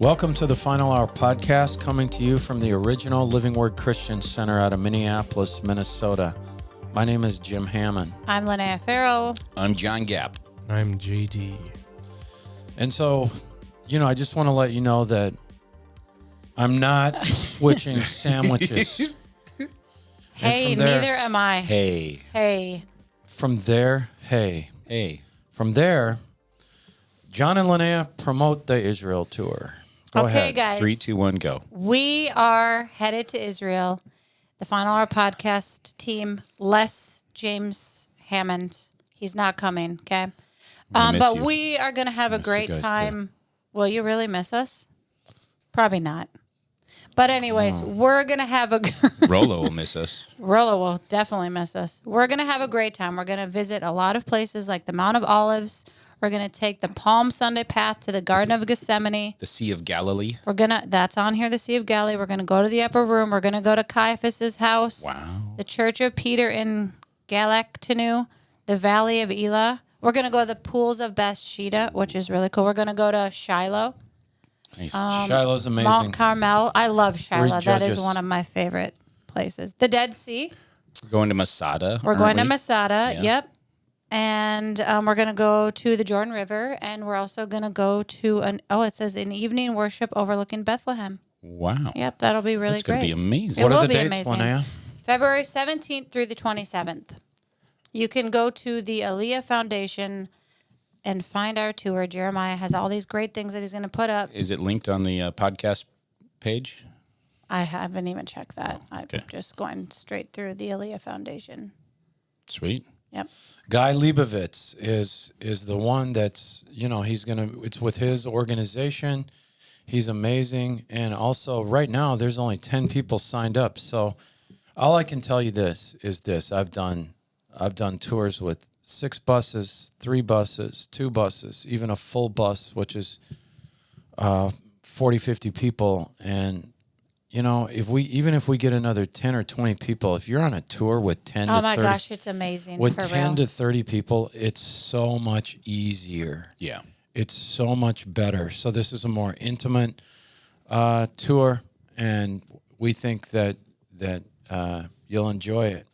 Welcome to the Final Hour podcast, coming to you from the original Living Word Christian Center out of Minneapolis, Minnesota. My name is Jim Hammond. I'm Lonaiah Farrow. I'm John Gapp. I'm JD. And so, I just want to let you know that I'm not switching sandwiches. Hey, neither am I. Hey. From there, From there, John and Lonaiah promote the Israel tour. Go Okay, ahead. guys. 3, 2, 1, go. We are headed to Israel. The Final Hour podcast team, less James Hammond. He's not coming, okay? But you. we are going to have a great guys, time. Will you really miss us? Probably not. But anyways, we're going to have a... Rolo will miss us. Rolo will definitely miss us. We're going to have a great time. We're going to visit a lot of places like the Mount of Olives. We're going to take the Palm Sunday path to the Garden of Gethsemane. The Sea of Galilee. That's on here, the Sea of Galilee. We're going to go to the upper room. We're going to go to Caiaphas's house. Wow. The Church of Peter in Galactanu, the Valley of Elah. We're going to go to the Pools of Bathsheba, which is really cool. We're going to go to Shiloh. Nice. Shiloh's amazing. Mount Carmel. I love Shiloh. Read That is Judges. one of my favorite places. The Dead Sea. We're going to Masada. We're going to aren't we? Masada. Yeah. Yep. And we're going to go to the Jordan River, and we're also going to go to it says an evening worship overlooking Bethlehem. Wow. Yep, that'll be really That's going great. to be amazing. What It are will the be dates, amazing. Lonaiah? February 17th through the 27th. You can go to the Aliyah Foundation and find our tour. Jeremiah has all these great things that he's going to put up. Is it linked on the podcast page? I haven't even checked that. I'm okay. just going straight through the Aliyah Foundation. Sweet. Yep. Guy Leibovitz is the one that's, it's with his organization. He's amazing. And also right now there's only 10 people signed up. So all I can tell you is this. I've done tours with 6 buses, 3 buses, 2 buses, even a full bus, which is 40, 50 people. And if we get another 10 or 20 people, if you're on a tour with 10 to 30, Oh my gosh, it's amazing. with for 10 real. to 30 people, it's so much easier. Yeah. It's so much better. So this is a more intimate tour, and we think that you'll enjoy it.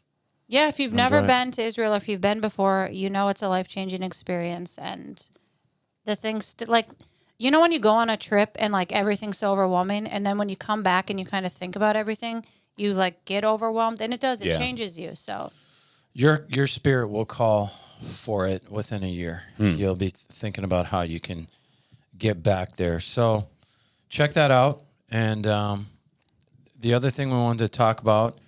Yeah, if you've never Enjoy it. been to Israel, or if you've been before, it's a life-changing experience. And the things, when you go on a trip and, everything's so overwhelming, and then when you come back and you kind of think about everything, you, get overwhelmed, and it does. It Yeah. changes you, so. Your spirit will call for it within a year. You'll be thinking about how you can get back there. So check that out. And the other thing we wanted to talk about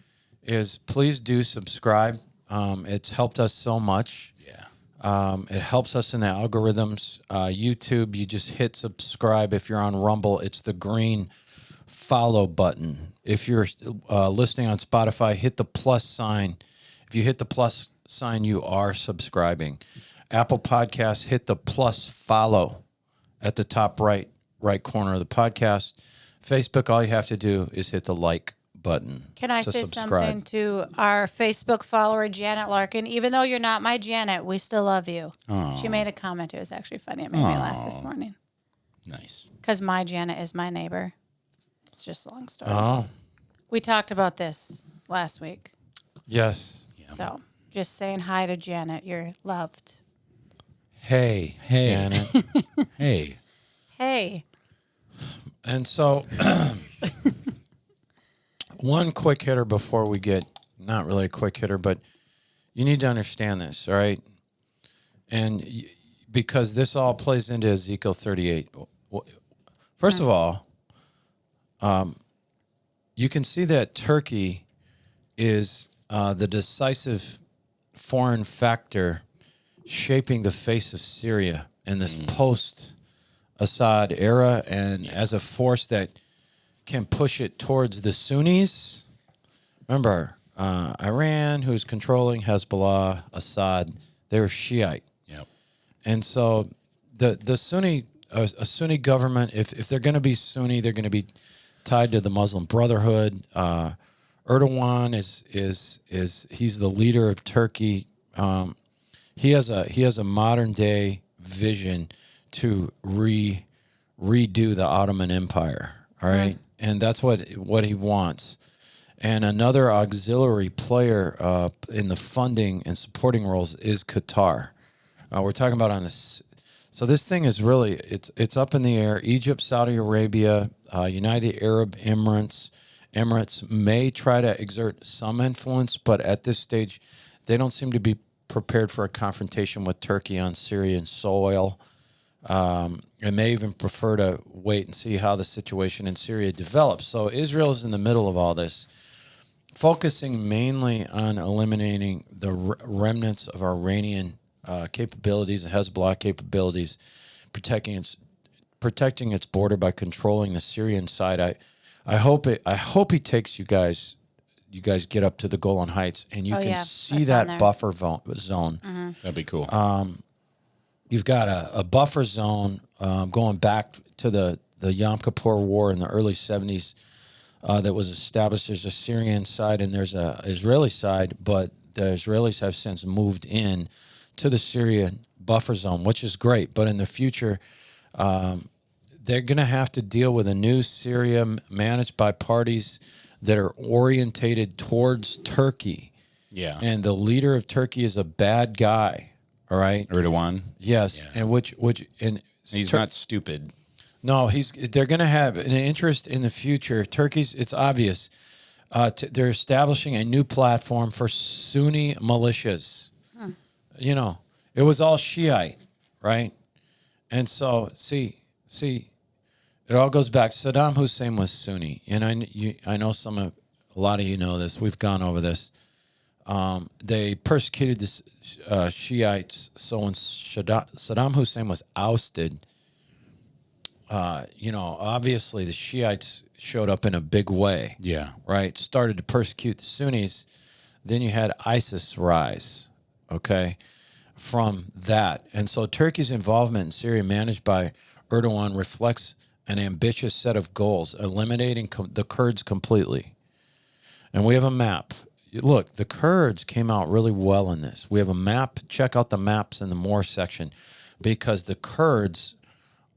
is please do subscribe. It's helped us so much. Yeah. It helps us in the algorithms. YouTube, you just hit subscribe. If you're on Rumble, it's the green follow button. If you're listening on Spotify, hit the plus sign. If you hit the plus sign, you are subscribing. Apple Podcasts, hit the plus follow at the top right corner of the podcast. Facebook, all you have to do is hit the like button. Can I to say subscribe. something to our Facebook follower, Janet Larkin? Even though you're not my Janet, we still love you. Oh. She made a comment. It was actually funny. It made me laugh this morning. Nice. Because my Janet is my neighbor. It's just a long story. Oh, We talked about this last week. yes. So just saying hi to Janet. You're loved. Hey, Hey. Janet. Hey. Hey. And so, one quick hitter before we get, not really a quick hitter, but you need to understand this, all right? And because this all plays into Ezekiel 38. First of all, you can see that Turkey is the decisive foreign factor shaping the face of Syria in this post-Assad era, and as a force that can push it towards the Sunnis. Remember, Iran, who's controlling Hezbollah, Assad, they're Shiite. Yep. And so the Sunni, a Sunni government, if they're going to be Sunni, they're going to be tied to the Muslim Brotherhood. Erdogan is he's the leader of Turkey. He has a modern day vision to redo the Ottoman Empire. All right, and that's what he wants. And another auxiliary player in the funding and supporting roles is Qatar. We're talking about on this. So this thing is really it's up in the air. Egypt, Saudi Arabia, United Arab Emirates may try to exert some influence, but at this stage, they don't seem to be prepared for a confrontation with Turkey on Syrian soil. And may even prefer to wait and see how the situation in Syria develops. So Israel is in the middle of all this, focusing mainly on eliminating the remnants of Iranian capabilities and Hezbollah capabilities, protecting its border by controlling the Syrian side. I hope he takes you guys get up to the Golan Heights and you can see that buffer zone. Mm-hmm. That'd be cool. You've got a buffer zone going back to the Yom Kippur War in the early 70s that was established. There's a Syrian side and there's a Israeli side, but the Israelis have since moved in to the Syrian buffer zone, which is great. But in the future, they're going to have to deal with a new Syria managed by parties that are orientated towards Turkey. Yeah. And the leader of Turkey is a bad guy. All right. Erdogan. Yes. Yeah. And which he's not stupid. No, they're going to have an interest in the future. It's obvious. They're establishing a new platform for Sunni militias. You know, it was all Shiite, right? And so, see, it all goes back. Saddam Hussein was Sunni, and I know a lot of you know this. We've gone over this. They persecuted the Shiites. So when Saddam Hussein was ousted, obviously the Shiites showed up in a big way. Yeah. Right? Started to persecute the Sunnis. Then you had ISIS rise, okay, from that. And so Turkey's involvement in Syria, managed by Erdogan, reflects an ambitious set of goals, eliminating the Kurds completely. And we have a map. Look, the Kurds came out really well in this. We have a map. Check out the maps in the more section, because the Kurds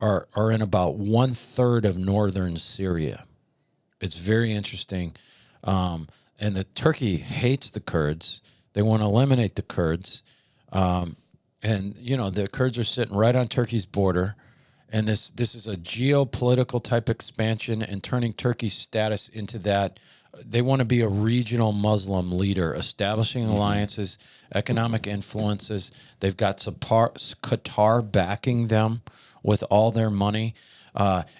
are in about 1/3 of northern Syria. It's very interesting. And the Turkey hates the Kurds. They want to eliminate the Kurds. And, the Kurds are sitting right on Turkey's border. And this is a geopolitical type expansion and turning Turkey's status into that. They want to be a regional Muslim leader, establishing alliances, economic influences. They've got Qatar backing them with all their money.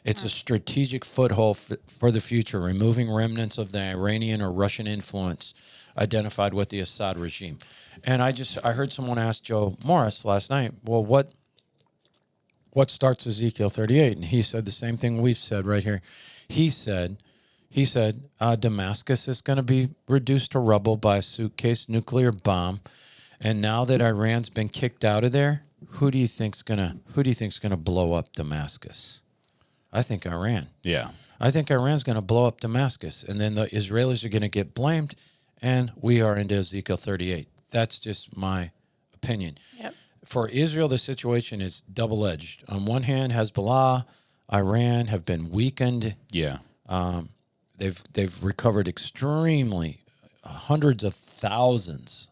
It's a strategic foothold for the future, removing remnants of the Iranian or Russian influence identified with the Assad regime. And I heard someone ask Joe Morris last night, well, what starts Ezekiel 38? And he said the same thing we've said right here. He said, Damascus is going to be reduced to rubble by a suitcase nuclear bomb. And now that Iran's been kicked out of there, who do you think's gonna blow up Damascus? I think Iran. Yeah. I think Iran's going to blow up Damascus, and then the Israelis are going to get blamed, and we are into Ezekiel 38. That's just my opinion. Yep. For Israel, the situation is double-edged. On one hand, Hezbollah, Iran have been weakened. Yeah. They've recovered extremely hundreds of thousands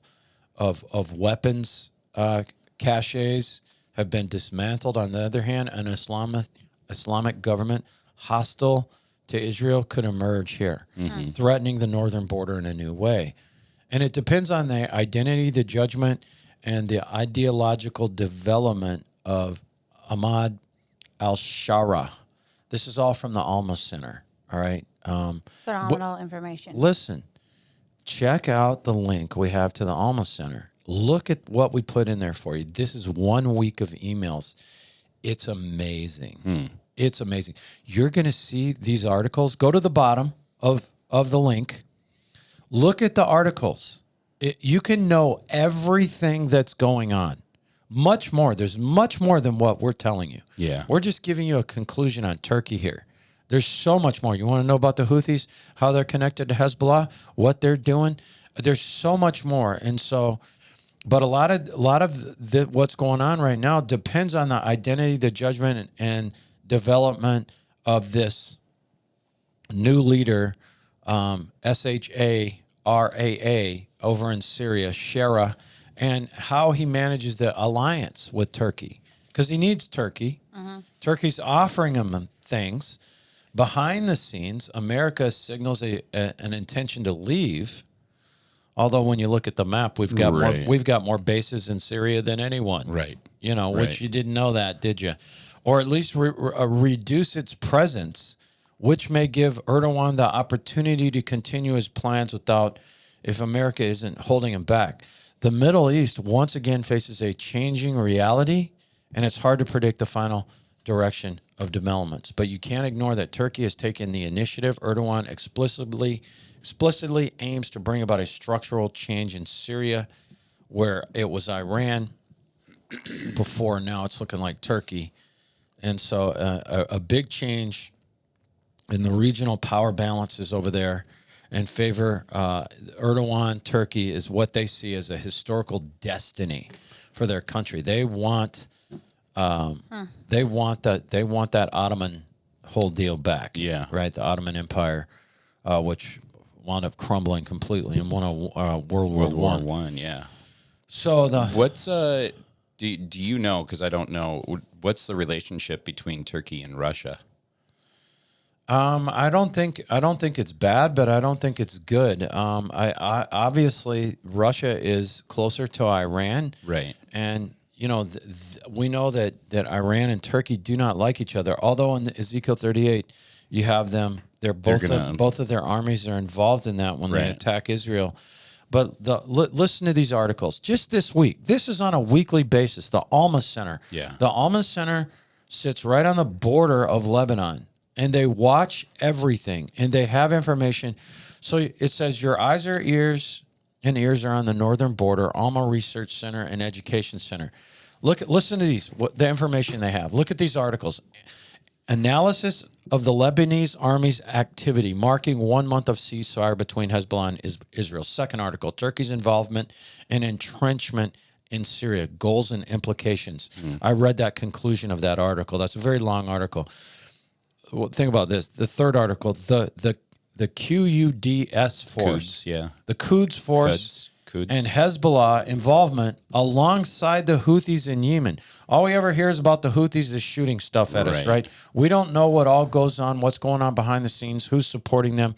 of weapons caches have been dismantled. On the other hand, an Islamic government hostile to Israel could emerge here, threatening the northern border in a new way. And it depends on the identity, the judgment, and the ideological development of Ahmad al-Shara. This is all from the Alma Center, all right? Phenomenal information. Listen, check out the link we have to the Alma Center. Look at what we put in there for you. This is 1 week of emails. It's amazing. It's amazing. You're going to see these articles. Go to the bottom of the link. Look at the articles. You can know everything that's going on. Much more. There's much more than what we're telling you. Yeah. We're just giving you a conclusion on Turkey here. There's so much more. You want to know about the Houthis, how they're connected to Hezbollah, what they're doing? There's so much more. And so, but a lot of what's going on right now depends on the identity, the judgment, and development of this new leader, Sharaa over in Syria, Shara, and how he manages the alliance with Turkey, because he needs Turkey. Turkey's offering him things. Behind the scenes, America signals an intention to leave. Although when you look at the map, we've got more bases in Syria than anyone. Right. Which you didn't know that, did you? Or at least reduce its presence, which may give Erdogan the opportunity to continue his plans if America isn't holding him back. The Middle East once again faces a changing reality, and it's hard to predict the final direction of developments. But you can't ignore that Turkey has taken the initiative. Erdogan explicitly aims to bring about a structural change in Syria, where it was Iran before. Now it's looking like Turkey. And so a big change in the regional power balances over there in favor. Erdogan, Turkey is what they see as a historical destiny for their country. They want that Ottoman whole deal back. Yeah. Right. The Ottoman Empire, which wound up crumbling completely and won a World War One. Yeah. So what's do you know? Because I don't know. What's the relationship between Turkey and Russia? I don't think it's bad, but I don't think it's good. I obviously Russia is closer to Iran, Right? And we know that Iran and Turkey do not like each other. Although in Ezekiel 38, you have them; both of their armies are involved in that when they attack Israel. But listen to these articles just this week. This is on a weekly basis. The Alma Center. Yeah. The Alma Center sits right on the border of Lebanon, and they watch everything, and they have information. So it says your eyes or ears and ears are on the northern border, Alma Research Center and Education Center. Listen to these, the information they have. Look at these articles. Analysis of the Lebanese army's activity, marking 1 month of ceasefire between Hezbollah and Israel. Second article, Turkey's involvement and entrenchment in Syria, goals and implications. I read that conclusion of that article. That's a very long article. Well, think about this. The third article, the QUDS force, the Quds force, and Hezbollah involvement alongside the Houthis in Yemen. All we ever hear is about the Houthis is shooting stuff at us, right? We don't know what all goes on, what's going on behind the scenes, who's supporting them.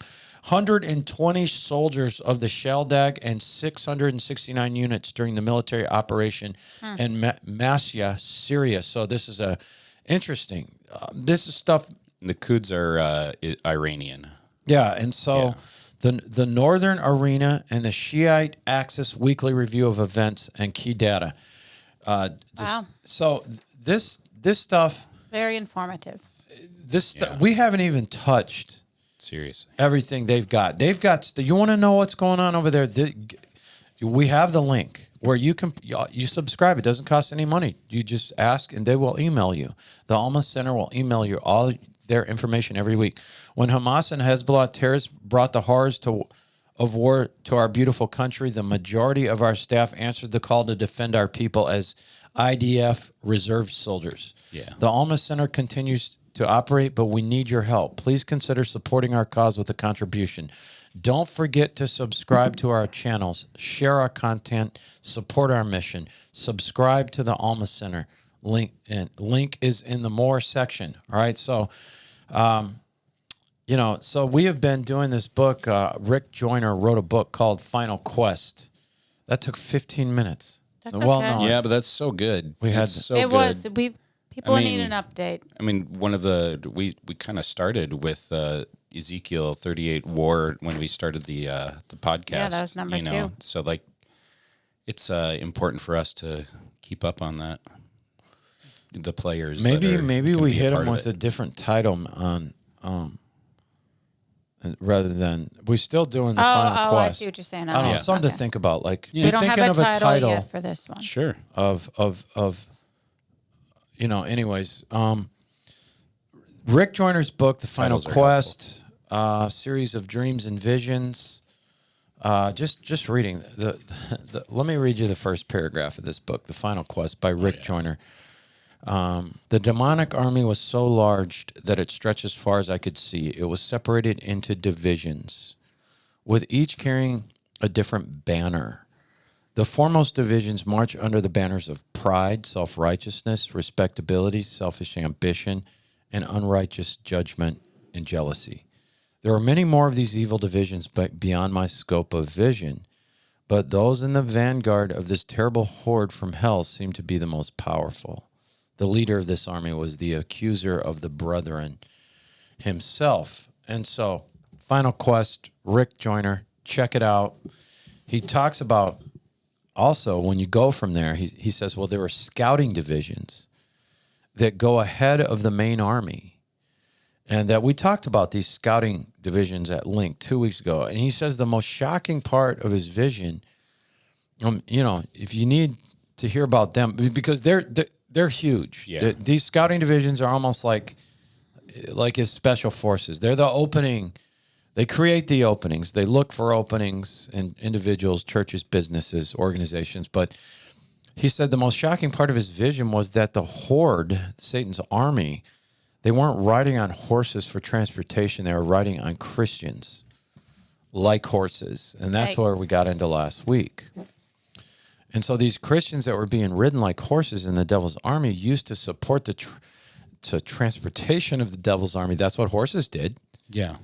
120 soldiers of the Shaldag and 669 units during the military operation in Masya, Syria. So this is interesting. This is stuff. The Quds are Iranian. Yeah, and so the Northern Arena and the Shiite Axis weekly review of events and key data. Wow. So this stuff. Very informative. We haven't even touched. Seriously. Everything they've got. You want to know what's going on over there? We have the link where you subscribe. It doesn't cost any money. You just ask and they will email you. The Alma Center will email you all their information every week. When Hamas and Hezbollah terrorists brought the horrors of war to our beautiful country, the majority of our staff answered the call to defend our people as IDF reserve soldiers. Yeah. The Alma Center continues to operate, but we need your help. Please consider supporting our cause with a contribution. Don't forget to subscribe to our channels, share our content, support our mission. Subscribe to the Alma Center. Link is in the more section. All right. So, so we have been doing this book. Rick Joyner wrote a book called Final Quest. That took 15 minutes. That's okay. Yeah, but that's so good. People need an update. I mean, we kind of started with Ezekiel 38 war when we started the podcast. Yeah, that was number 2. So it's important for us to keep up on that. The players. Maybe we hit them with a different title on rather than we're still doing the Final Quest. I see what you're saying. I don't know, something to think about. Like we don't have a title yet for this one. Sure. Anyways, Rick Joyner's book, The Final Quest, series of dreams and visions. Just reading let me read you the first paragraph of this book, The Final Quest by Rick Joyner. The demonic army was so large that it stretched as far as I could see. It was separated into divisions, with each carrying a different banner. The foremost divisions march under the banners of pride, self-righteousness, respectability, selfish ambition, and unrighteous judgment and jealousy. There are many more of these evil divisions beyond my scope of vision, but those in the vanguard of this terrible horde from hell seem to be the most powerful. The leader of this army was the accuser of the brethren himself. And so, Final Quest, Rick Joyner, check it out. He talks about also, when you go from there, he says, well, there were scouting divisions that go ahead of the main army. And that we talked about these scouting divisions at length 2 weeks ago. And he says the most shocking part of his vision, if you need to hear about them, because they're huge. Yeah. These scouting divisions are almost like his special forces. They're the opening. They create the openings. They look for openings in individuals, churches, businesses, organizations. But he said the most shocking part of his vision was that the horde, Satan's army, they weren't riding on horses for transportation. They were riding on Christians like horses. And that's where we got into last week. And so these Christians that were being ridden like horses in the devil's army used to support the transportation of the devil's army. That's what horses did. Yeah.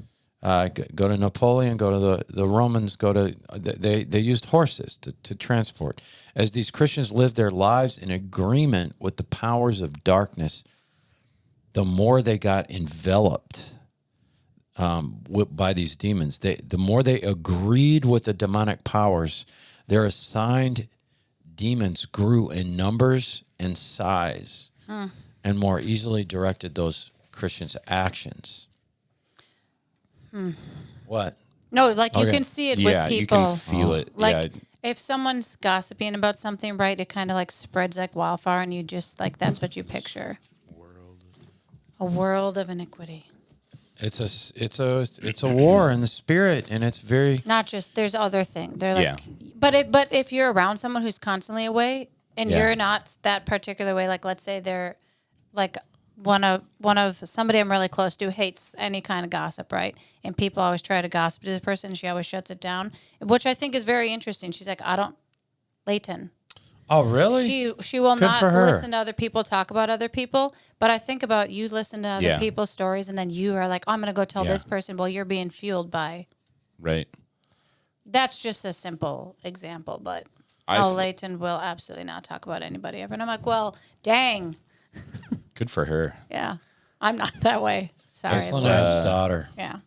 Go to Napoleon, go to the Romans, they used horses to transport. As these Christians lived their lives in agreement with the powers of darkness, the more they got enveloped by these demons, the more they agreed with the demonic powers, their assigned demons grew in numbers and size and more easily directed those Christians' actions. What? No, like you Okay. can see it Yeah, with people. you can feel it. Like Yeah. if someone's gossiping about something, right, it kind of like spreads like wildfire, and you just like that's what you picture. A world of iniquity. It's a war in the spirit, and it's very Not just there's other things. They're like, Yeah. but if you're around someone who's constantly away, and Yeah. you're not that particular way, like let's say they're like one of somebody I'm really close to hates any kind of gossip, right? And people always try to gossip to this person, and she always shuts it down, which I think is very interesting. She's like, Leighton. Oh, really? She will Good not for her. listen to other people talk about other people. But I think about you listen to other Yeah. people's stories, and then you are like, oh, I'm going to go tell Yeah. this person. Well, you're being fueled by. Right. That's just a simple example, but Leighton will absolutely not talk about anybody ever. And I'm like, well, dang, Good for her. yeah, I'm not that way. Sorry, That's Lord. Lonaiah's daughter. Yeah.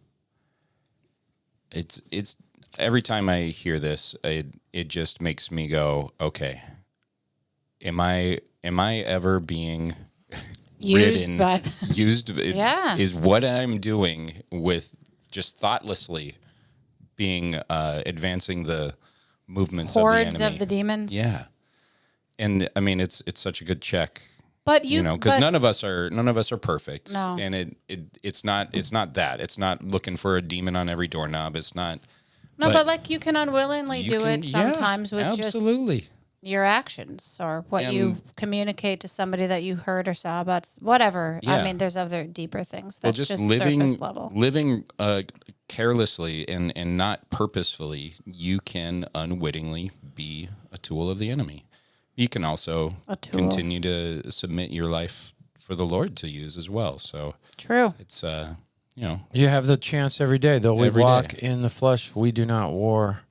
It's every time I hear this, it just makes me go, okay. Am I ever being Used ridden? by Used Yeah. is what I'm doing with just thoughtlessly being advancing the movements hordes of the enemy. of the demons. Yeah, and I mean it's such a good check. But Because but- none of us are perfect. No. And it's not that. It's not looking for a demon on every doorknob. It's not. No, but like you can unwillingly do it sometimes with just absolutely. your actions or what And- you communicate to somebody that you heard or saw about whatever. I Yeah. mean, there's other deeper things. Well, That's just surface level. living carelessly and not purposefully, you can unwittingly be a tool of the enemy. You can also A tool. continue to submit your life for the Lord to use as well. So True. it's You have the chance every day, though we Every walk day. in the flesh. We do not war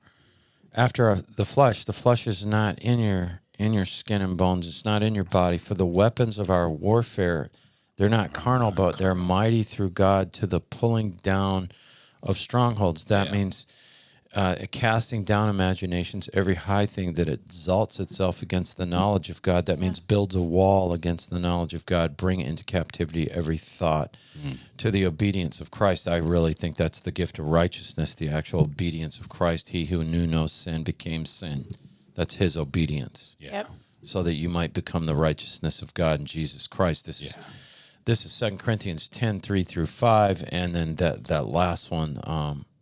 after the flesh. The flesh is not in your skin and bones. It's not in your body. For the weapons of our warfare, they're not carnal, but they're mighty through God to the pulling down of strongholds. That means casting down imaginations, every high thing that exalts itself against the knowledge of God. That means builds a wall against the knowledge of God, bring into captivity every thought to the obedience of Christ. I really think that's the gift of righteousness, the actual obedience of Christ. He who knew no sin became sin. That's his obedience. yeah. Yep. So that you might become the righteousness of God in Jesus Christ. This is 2 Corinthians 10, 3 through 5, and then that last one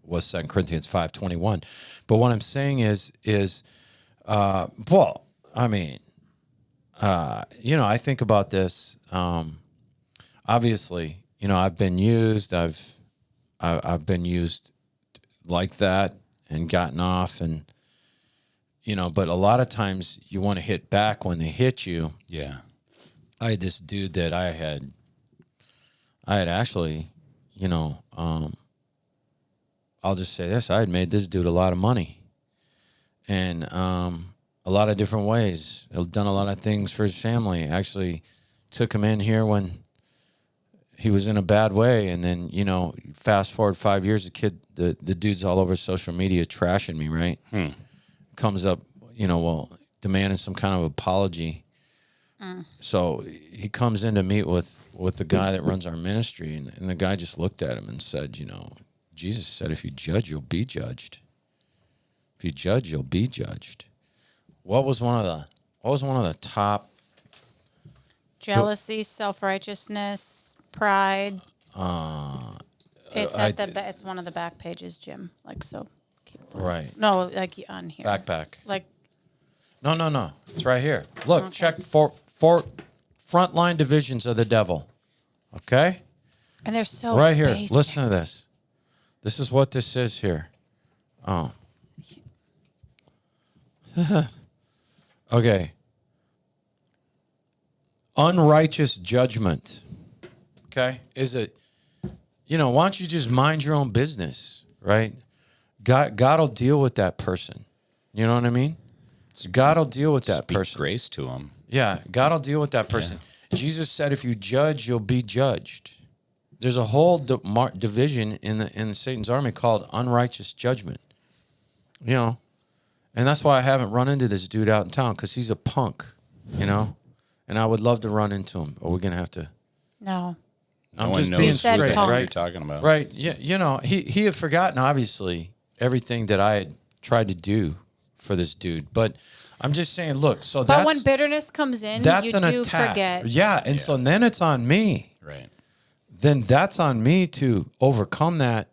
was 2 Corinthians 5:21. But what I'm saying is, well, I mean, I think about this. Obviously, I've been used. I've been used like that and gotten off, and but a lot of times you want to hit back when they hit you. Yeah. I had this dude that I had actually, I'll just say this: I had made this dude a lot of money, and a lot of different ways. I've done a lot of things for his family. Actually, took him in here when he was in a bad way, and then fast forward 5 years, the dude's all over social media trashing me. Right, comes up, demanding some kind of apology. So he comes in to meet with the guy that runs our ministry, and the guy just looked at him and said, Jesus said, if you judge, you'll be judged. If you judge, you'll be judged. What was one of the top? Jealousy, self-righteousness, pride. It's one of the back pages, Jim. Like so. Right. No, like on here. Back. Like. No. It's right here. Look, Okay. check for frontline divisions of the devil. Okay. And they're so Right here. basic. Listen to this. This is what this is here. Oh. Okay. Unrighteous judgment. Okay? Is it, why don't you just mind your own business, right? God will deal with that person. You know what I mean? God will deal with that Speak person. grace to them. Yeah, God will deal with that person. Jesus said, if you judge, you'll be judged. There's a whole division in Satan's army called unrighteous judgment. And that's why I haven't run into this dude out in town, because he's a punk, and I would love to run into him, but we're going to have to. No. I'm No just one being knows straight, what the hell right? you're talking about. Right. Yeah. He had forgotten, obviously, everything that I had tried to do for this dude. But I'm just saying, look, so But that's when bitterness comes in, that's you an do attack. forget. Yeah. And so then it's on me. Right. Then that's on me to overcome the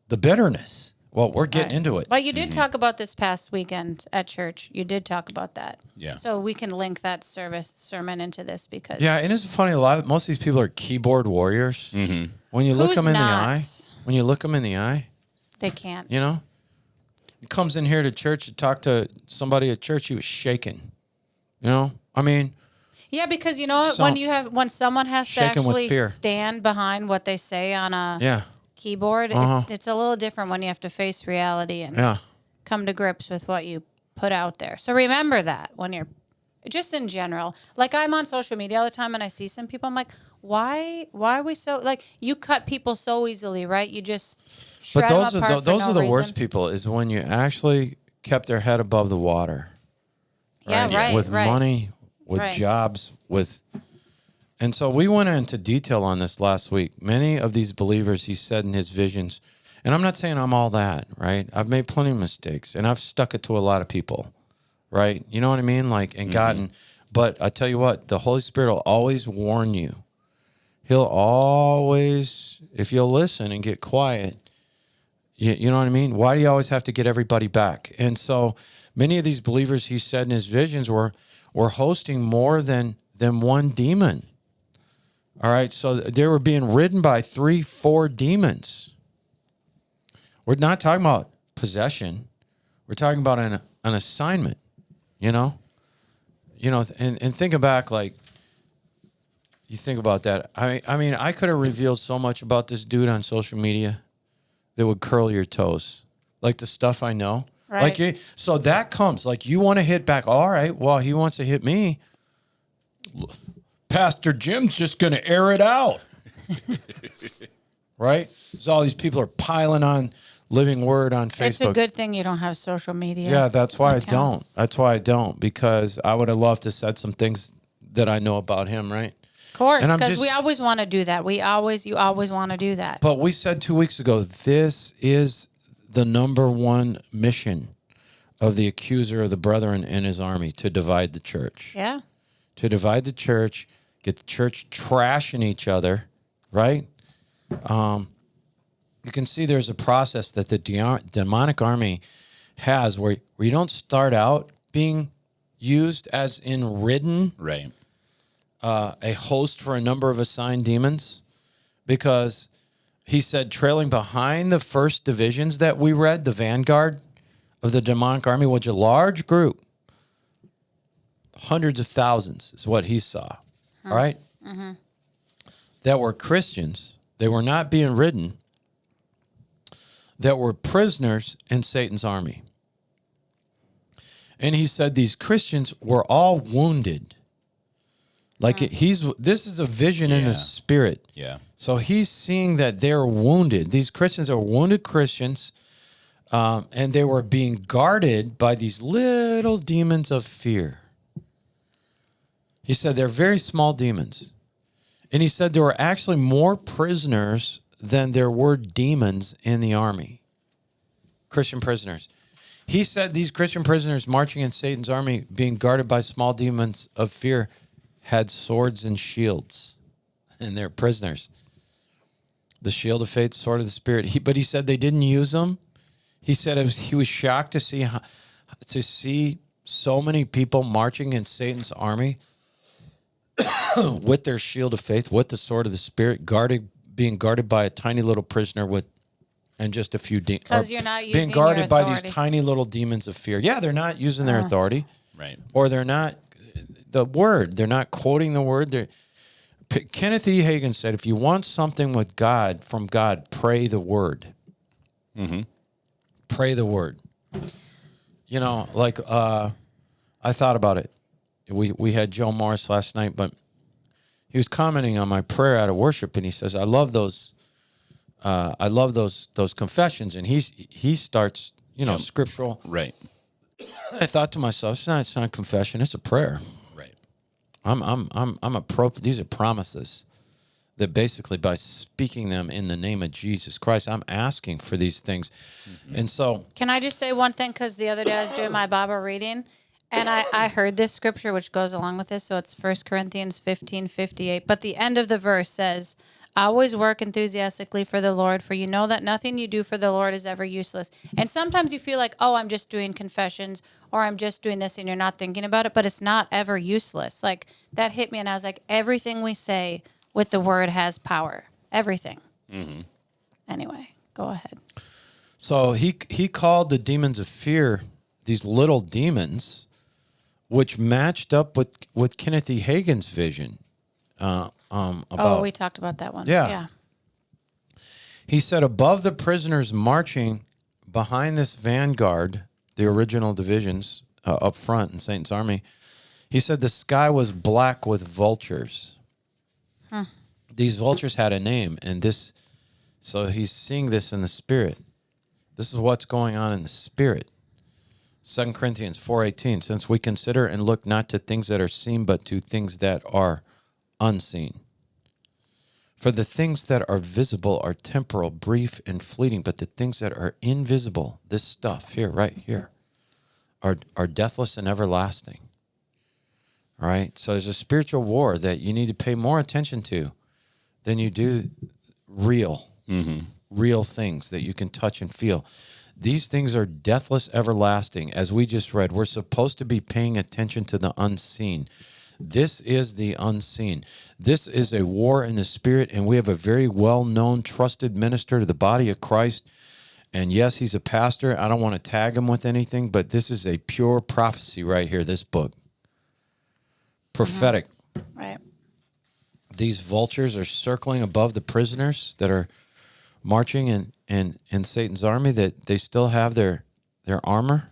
bitterness. Well, we're getting Right. into it. But you did talk about this past weekend at church. You did talk about that. Yeah. So we can link that sermon into this because Yeah, and it's funny. Most of these people are keyboard warriors. Mm-hmm. When you look Who's them in not? the eye, they can't. he comes in here to church to talk to somebody at church. He was shaking. I mean, Yeah, because you know what? So- when someone has to Shaken with actually fear. stand behind what they say on a yeah, keyboard, Uh-huh. it's a little different when you have to face reality and yeah. come to grips with what you put out there. So remember that when you're just in general. Like I'm on social media all the time and I see some people, I'm like, why are we so like you cut people so easily, right? You just But shred them those apart are for those no are the reason. worst people. Is when you actually kept their head above the water. Yeah, right. With right. money, with Right. jobs, and so we went into detail on this last week. Many of these believers, he said in his visions, and I'm not saying I'm all that, right? I've made plenty of mistakes, and I've stuck it to a lot of people, right? You know what I mean? And gotten, but I tell you what, the Holy Spirit will always warn you. He'll always, if you'll listen and get quiet, you know what I mean? Why do you always have to get everybody back? And so many of these believers, he said in his visions, were hosting more than one demon. All right, so they were being ridden by 3-4 demons. We're not talking about possession. We're talking about an assignment, and think back, like, you think about that. I mean, I could have revealed so much about this dude on social media that would curl your toes, like the stuff I know. Right. So that comes, like, you want to hit back. All right, well, he wants to hit me. Pastor Jim's just going to air it out. Right? So all these people are piling on Living Word on Facebook. It's a good thing you don't have social media. Yeah, that's why I don't. accounts. That's why I don't, because I would have loved to said some things that I know about him, right? Of course, And I'm because we just- always want to do that. You always want to do that. But we said 2 weeks ago, this is the number one mission of the accuser of the brethren and his army, to divide the church. Yeah. To divide the church, get the church trashing each other, right? You can see there's a process that the demonic army has where you don't start out being used as in ridden, Right. a host for a number of assigned demons, because he said trailing behind the first divisions that we read, the vanguard of the demonic army, was a large group, hundreds of thousands is what he saw. All right? That were Christians. They were not being ridden. That were prisoners in Satan's army. And he said these Christians were all wounded. Like this is a vision in the spirit. Yeah. So he's seeing that they're wounded. These Christians are wounded Christians, and they were being guarded by these little demons of fear. He said they're very small demons. And he said there were actually more prisoners than there were demons in the army. Christian prisoners. He said these Christian prisoners marching in Satan's army, being guarded by small demons of fear, had swords and shields, and they're prisoners. The shield of faith, sword of the spirit. But he said they didn't use them. He said he was shocked to see so many people marching in Satan's army with their shield of faith, with the sword of the spirit, being guarded by a tiny little prisoner and just a few demons. Because you're not using being guarded your by these authority. tiny little demons of fear. Yeah, they're not using their authority. Right. Or they're not the word. They're not quoting the word. Kenneth E. Hagin said, if you want something from God, pray the word. Mm-hmm. Pray the word. You know, like I thought about it. We had Joe Morris last night, but he was commenting on my prayer out of worship, and he says, I love those confessions. And he starts, scriptural. Right. I thought to myself, it's not a confession, it's a prayer. Right. These are promises that basically by speaking them in the name of Jesus Christ, I'm asking for these things. Mm-hmm. And so, Can I just say one thing? Because the other day I was doing my Bible reading, and I heard this scripture which goes along with this. So it's 1 Corinthians 15:58. But the end of the verse says, always work enthusiastically for the Lord, for you know that nothing you do for the Lord is ever useless. And sometimes you feel like, oh, I'm just doing confessions, or I'm just doing this, and you're not thinking about it, but it's not ever useless. Like, that hit me, and I was like, everything we say with the word has power. Everything. Mm-hmm. Anyway, go ahead. So he called the demons of fear these little demons, which matched up with Kenneth E. Hagin's vision. We talked about that one. Yeah. He said above the prisoners marching behind this vanguard, the original divisions up front in Satan's army, he said the sky was black with vultures. These vultures had a name, so he's seeing this in the spirit. This is what's going on in the spirit. 2 Corinthians 4:18, since we consider and look not to things that are seen, but to things that are unseen. For the things that are visible are temporal, brief, and fleeting, but the things that are invisible, this stuff here, right here, are deathless and everlasting. All right? So there's a spiritual war that you need to pay more attention to than you do real things that you can touch and feel. These things are deathless, everlasting. As we just read, we're supposed to be paying attention to the unseen. This is the unseen. This is a war in the spirit, and we have a very well-known, trusted minister to the body of Christ. And yes, he's a pastor. I don't want to tag him with anything, but this is a pure prophecy right here, this book. Prophetic. Right. These vultures are circling above the prisoners that are marching in Satan's army, that they still have their armor.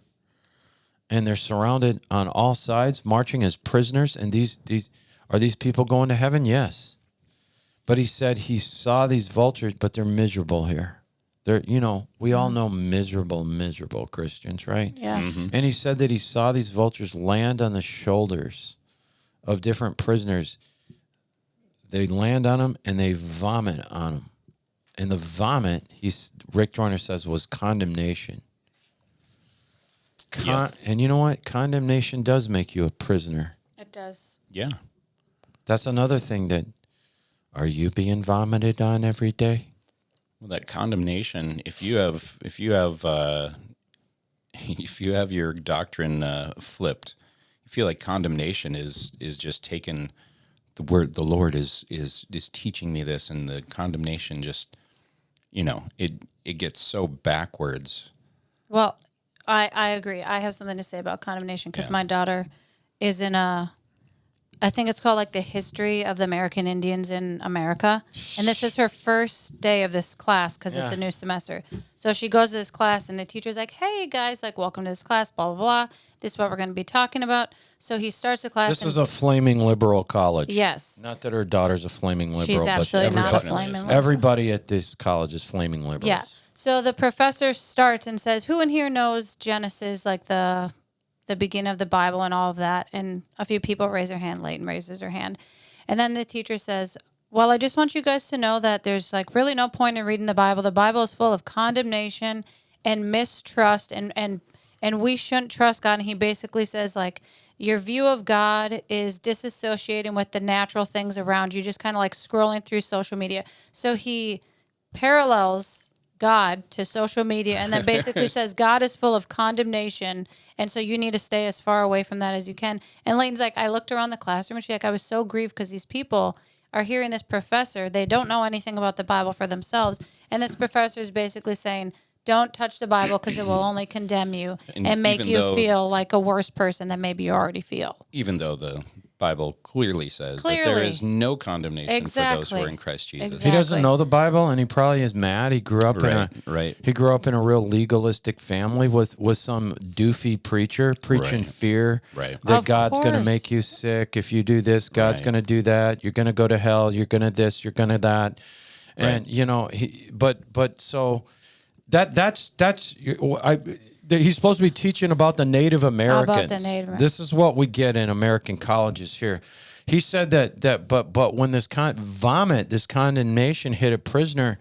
And they're surrounded on all sides, marching as prisoners. And these people going to heaven? Yes. But he said he saw these vultures, but they're miserable here. They're, we all know miserable Christians, right? Yeah. Mm-hmm. And he said that he saw these vultures land on the shoulders of different prisoners. They land on them and they vomit on them. And the vomit, Rick Joyner says, was condemnation. And you know what? Condemnation does make you a prisoner. It does. Yeah. That's another thing are you being vomited on every day? Well, that condemnation, if you have your doctrine flipped, I feel like condemnation is just taken. The word the Lord is teaching me this, and the condemnation just, it gets so backwards. Well, I agree. I have something to say about condemnation because my daughter is in I think it's called like the history of the American Indians in America. And this is her first day of this class because it's a new semester. So she goes to this class and the teacher's like, hey guys, like welcome to this class, blah, blah, blah. This is what we're going to be talking about. So he starts the class. This is a flaming liberal college. Yes. Not that her daughter's a flaming liberal. She's absolutely not a flaming liberal. Everybody at this college is flaming liberals. Yeah. So the professor starts and says, who in here knows Genesis, like the beginning of the Bible and all of that? And a few people raise their hand. Layton raises her hand. And then the teacher says, well, I just want you guys to know that there's like really no point in reading the Bible. The Bible is full of condemnation and mistrust and we shouldn't trust God. And he basically says like, your view of God is disassociating with the natural things around you, just kind of like scrolling through social media. So he parallels God to social media and then basically says God is full of condemnation and so you need to stay as far away from that as you can. And Layton's like, I looked around the classroom and she's like, I was so grieved because these people are hearing this professor. They don't know anything about the Bible for themselves. And this professor is basically saying, don't touch the Bible because it will only condemn you and make you feel like a worse person than maybe you already feel. Even though the Bible clearly says that there is no condemnation for those who are in Christ Jesus. Exactly. He doesn't know the Bible, and he probably is mad. He grew up He grew up in a real legalistic family with some doofy preacher preaching fear that God's going to make you sick if you do this. God's going to do that. You're going to go to hell. You're going to this. You're going to that. And so he's supposed to be teaching about the Native Americans. This is what we get in American colleges here. He said but when this this condemnation hit a prisoner,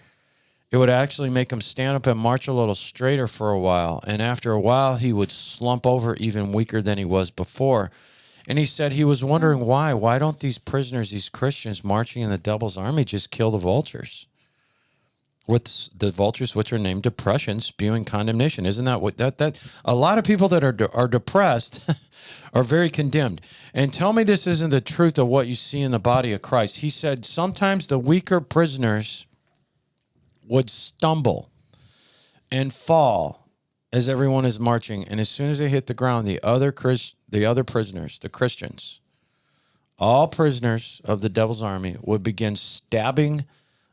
it would actually make him stand up and march a little straighter for a while. And after a while, he would slump over even weaker than he was before. And he said he was wondering why. Why don't these prisoners, these Christians marching in the devil's army, just kill the vultures? With the vultures, which are named depression, spewing condemnation. Isn't that what that a lot of people that are depressed are very condemned. And tell me this isn't the truth of what you see in the body of Christ. He said sometimes the weaker prisoners would stumble and fall as everyone is marching, and as soon as they hit the ground, the other prisoners, the Christians, all prisoners of the devil's army, would begin stabbing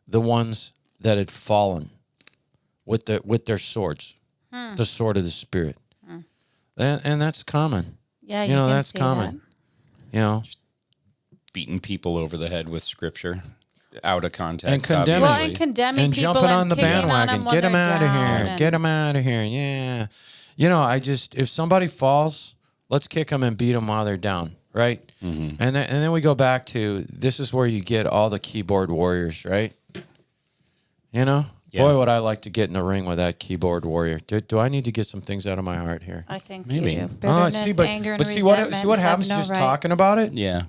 the ones that had fallen with their swords, the sword of the Spirit. And that's common. Yeah, that's common. That. Beating people over the head with Scripture out of context. And condemning. Well, and condemning and people jumping and on the bandwagon. Get them out of here. Get them out of here. Yeah. If somebody falls, let's kick them and beat them while they're down, right? Mm-hmm. And then we go back to, this is where you get all the keyboard warriors, right? Boy, would I like to get in the ring with that keyboard warrior. Do I need to get some things out of my heart here? I think maybe. You do. Bitterness, anger, and resentment. See what happens just talking about it? Yeah.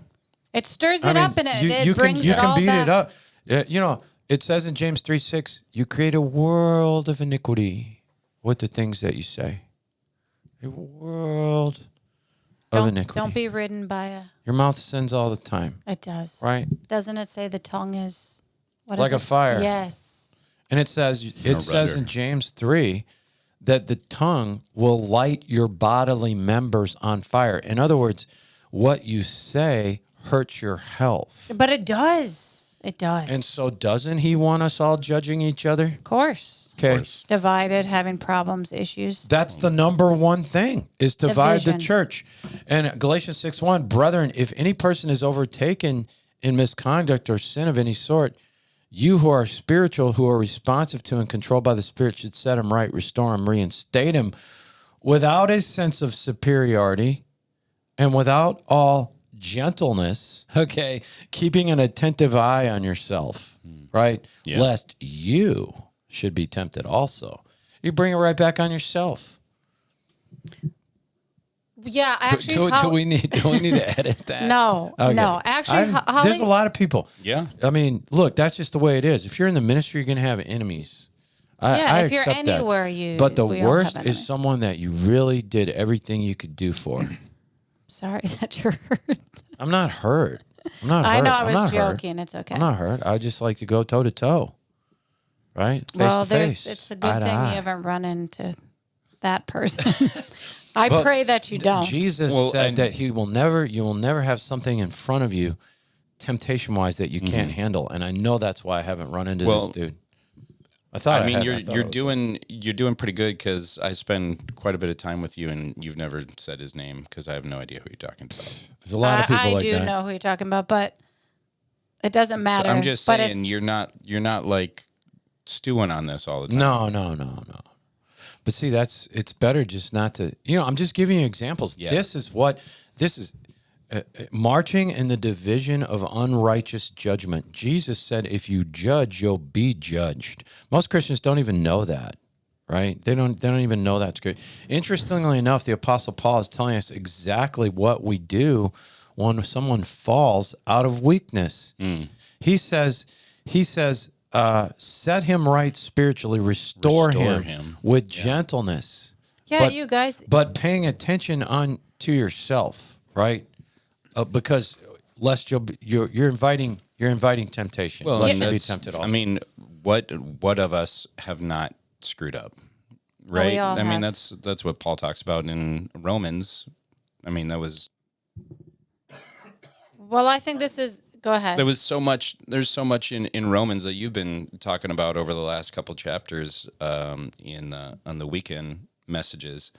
It stirs it up and it brings it all back. You can beat it up. It says in James 3:6, you create a world of iniquity with the things that you say. A world of iniquity. Don't be ridden by Your mouth sins all the time. It does. Right? Doesn't it say the tongue is... Like a fire. Yes. And it says in James 3 that the tongue will light your bodily members on fire. In other words, what you say hurts your health. But it does. It does. And so doesn't he want us all judging each other? Of course. Okay. Divided, having problems, issues. That's the number one thing, is divide the church. And Galatians 6:1, brethren, if any person is overtaken in misconduct or sin of any sort, you who are spiritual, who are responsive to and controlled by the Spirit, should set him right, restore him, reinstate him without a sense of superiority and without all gentleness, okay, keeping an attentive eye on yourself, right? Yeah. Lest you should be tempted also. You bring it right back on yourself. Yeah, actually, do we need to edit that? No, okay. no. Actually, Holly, there's a lot of people. Yeah. I mean, look, that's just the way it is. If you're in the ministry, you're going to have enemies. I if you're accept anywhere, that. But the worst is someone that you really did everything you could do for. Sorry that you're hurt. I'm not hurt. I'm not hurt. I know I I'm was not hurt. joking. It's okay. I'm not hurt. I just like to go toe to toe. Right? Face Well, to face. it's a eye good to thing eye. you haven't run into that person. I But pray that you don't. Jesus said that you will never have something in front of you, temptation-wise, that you can't handle. And I know that's why I haven't run into this dude. I mean, you're doing pretty good because I spend quite a bit of time with you, and you've never said his name because I have no idea who you're talking about. There's a lot of people I like do that. know who you're talking about, but it doesn't matter. So I'm just saying you're not like stewing on this all the time. No. But see, it's better just not to. I'm just giving you examples. Yeah. This is marching in the division of unrighteous judgment. Jesus said, if you judge, you'll be judged. Most Christians don't even know that, right? They don't even know that's good. Interestingly enough, the Apostle Paul is telling us exactly what we do when someone falls out of weakness. He says, set him right spiritually, restore him with gentleness. Yeah, you guys. But paying attention to yourself, right? Because lest you're inviting temptation. Well, lest you be tempted also. I mean, what of us have not screwed up, right? we all I mean, have. that's what Paul talks about in Romans. I mean, there's Well, I think this is. Go ahead. so much. There's so much in Romans that you've been talking about over the last couple chapters on the weekend messages.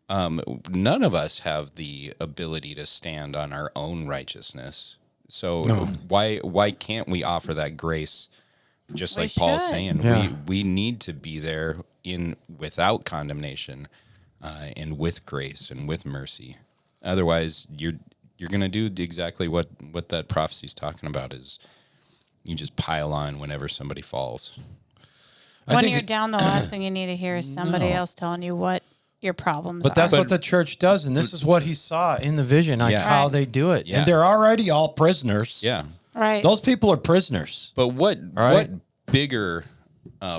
None of us have the ability to stand on our own righteousness. So why can't we offer that grace? Just We like Paul's should. saying, Yeah. we need to be there without condemnation, and with grace and with mercy. Otherwise, you're going to do exactly what that prophecy's talking about. Is you just pile on whenever somebody falls. when you're down, the last thing you need to hear is somebody else telling you what your problems are. But that's what the church does, and this is what he saw in the vision, like Yeah. how Right. they do it. Yeah. And they're already all prisoners. Yeah. right. Those people are prisoners. But what Right. bigger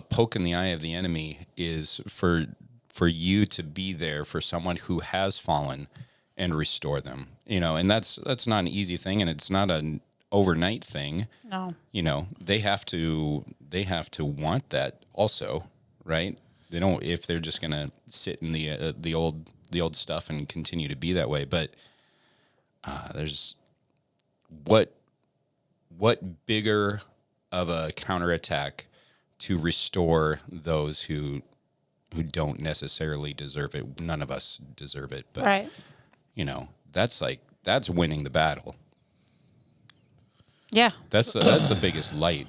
poke in the eye of the enemy is for you to be there for someone who has fallen and restore them. And that's not an easy thing, and it's not an overnight thing. No. They have to want that also, right? They don't if they're just gonna sit in the old stuff and continue to be that way. But there's what bigger of a counterattack to restore those who don't necessarily deserve it. None of us deserve it, but Right. that's winning the battle. Yeah. That's the biggest light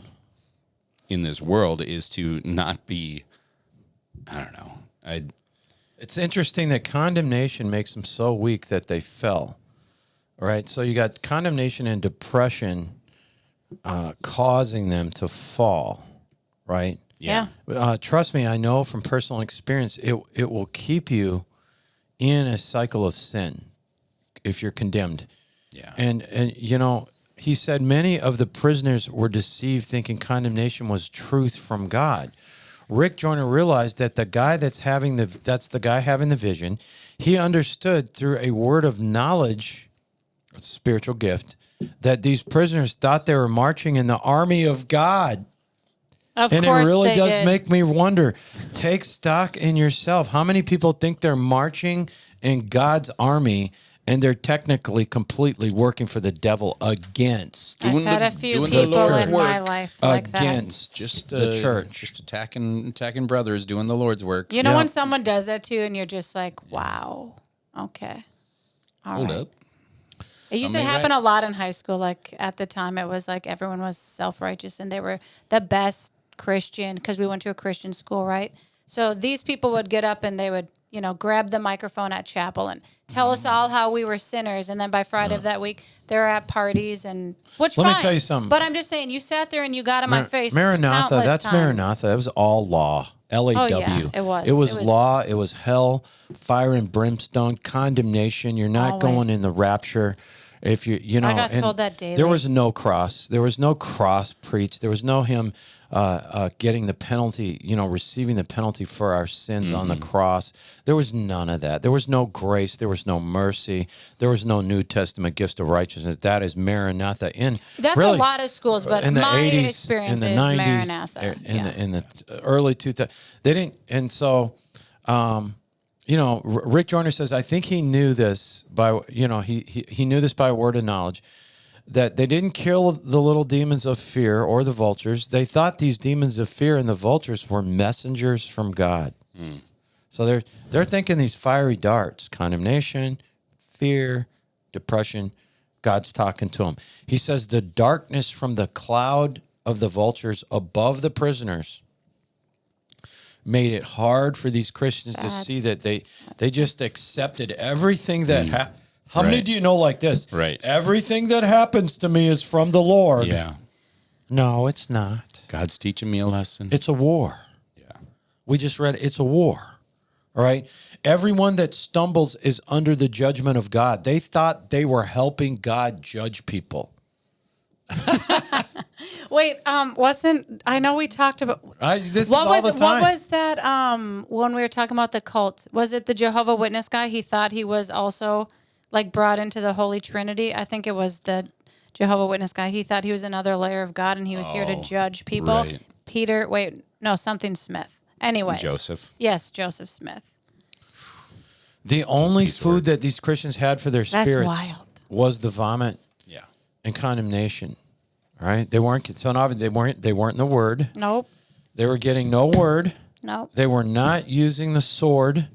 in this world, is to not be. I don't know. It's interesting that condemnation makes them so weak that they fell. Right? So you got condemnation and depression causing them to fall, right? Yeah. Trust me, I know from personal experience, it will keep you in a cycle of sin if you're condemned. Yeah. And he said many of the prisoners were deceived thinking condemnation was truth from God. Rick Joyner realized that the guy that's the guy having the vision, he understood through a word of knowledge, a spiritual gift, that these prisoners thought they were marching in the army of God. Of And it course really they does did. make me wonder. Take stock in yourself. How many people think they're marching in God's army and they're technically completely working for the devil against I've had a few people in my life like against Just the church? just attacking brothers doing the Lord's work. that. You know Yeah. when someone does that to you and you're just like, wow, okay. All Hold right. up. It used to Somebody happen right. a lot in high school. Like at the time, it was like everyone was self-righteous and they were the best Christian because we went to a Christian school, right? So these people would get up and they would, grab the microphone at chapel and tell us all how we were sinners. And then by Friday of that week, they were at parties and Let me tell you something. But I'm just saying, you sat there and you got in my face. Maranatha, countless that's times. Maranatha. That was all law. LAW. yeah, it was. It was It was- law. It was hell, fire and brimstone, condemnation. You're not going Always. in the rapture. If you know, I got and told that daily. there was no cross. There was no cross preached. There was no him getting the penalty, receiving the penalty for our sins on the cross. There was none of that. There was no grace. There was no mercy. There was no New Testament gifts of righteousness. That is Maranatha. That's really, a lot of schools, but in the my 80s, experience in the is 90s, Maranatha. in the early 2000s, they didn't. And so, Rick Joyner says, I think he knew this by, he knew this by word of knowledge, that they didn't kill the little demons of fear or the vultures. They thought these demons of fear and the vultures were messengers from God. So they're thinking these fiery darts, condemnation, fear, depression. God's talking to them. He says the darkness from the cloud of the vultures above the prisoners made it hard for these Christians to see that they just accepted everything that happened. How many do you know like this? Right. Everything that happens to me is from the Lord. Yeah. No, it's not. God's teaching me a lesson. It's a war. Yeah. We just read it's a war. All right. Everyone that stumbles is under the judgment of God. They thought they were helping God judge people. Wait, I know we talked about This is all the time. What was that when we were talking about the cult? Was it the Jehovah Witness guy? He thought he was also like brought into the Holy Trinity. I think it was the Jehovah Witness guy. He thought he was another layer of God and he was here to judge people. Right. Something Smith. Anyways. Joseph. Yes, Joseph Smith. The only food that these Christians had for their spirits was the vomit and condemnation. All right? They weren't in the word. Nope. They were getting no word. Nope. They were not using the sword.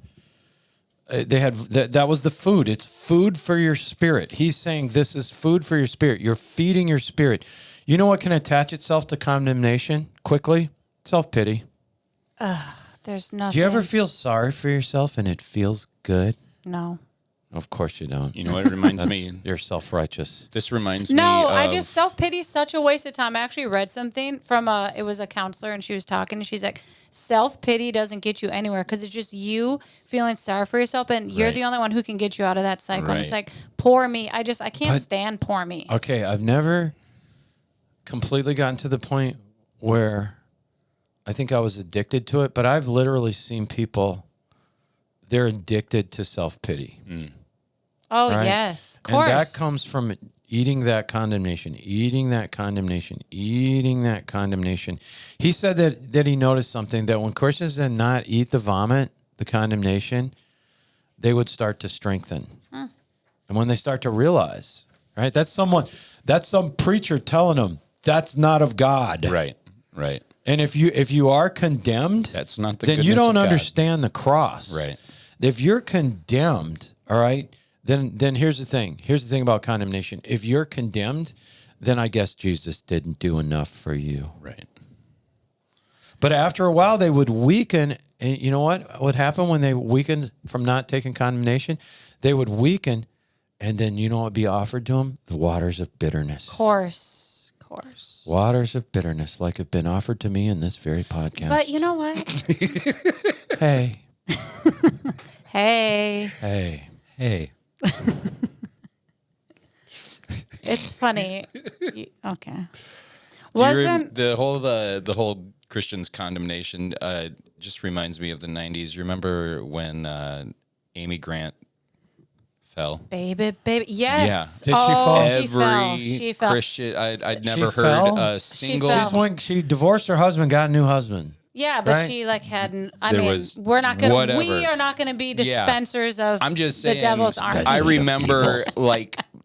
They had that was the food. It's food for your spirit. He's saying this is food for your spirit. You're feeding your spirit. You know what can attach itself to condemnation quickly? Self-pity. There's nothing. Do you ever feel sorry for yourself and it feels good? No. Of course you don't. You know what it reminds me? You're self-righteous. This reminds me No, of... I just self-pity is such a waste of time. I actually read something from it was a counselor and she was talking and she's like, self-pity doesn't get you anywhere because it's just you feeling sorry for yourself and you're the only one who can get you out of that cycle. And it's like, poor me. I can't stand poor me. Okay, I've never completely gotten to the point where I think I was addicted to it, but I've literally seen people, they're addicted to self-pity. Oh, right? yes, of course. And that comes from eating that condemnation. He said that he noticed something, that when Christians did not eat the vomit, the condemnation, they would start to strengthen. And when they start to realize, right, that's some preacher telling them that's not of God. Right. And if you are condemned, That's not the then goodness you don't of God. understand the cross. Right. If you're condemned, all right, then here's the thing. Here's the thing about condemnation. If you're condemned, then I guess Jesus didn't do enough for you. Right. But after a while, they would weaken. And you know what would happen when they weakened from not taking condemnation? They would weaken, and then you know what would be offered to them? The waters of bitterness. Of course. Waters of bitterness, like have been offered to me in this very podcast. But you know what? Hey. Hey. It's funny. Okay. The whole Christian's condemnation just reminds me of the 90s. You remember when Amy Grant fell? Baby. Yes. Yeah. Did she fall? She fell. Christian, I'd never She heard fell? a single... fell. She's when she divorced her husband, got a new husband. Yeah, but Right? she hadn't. We're not gonna. We Whatever. are not gonna be dispensers of. I'm just saying. the devil's orange. I remember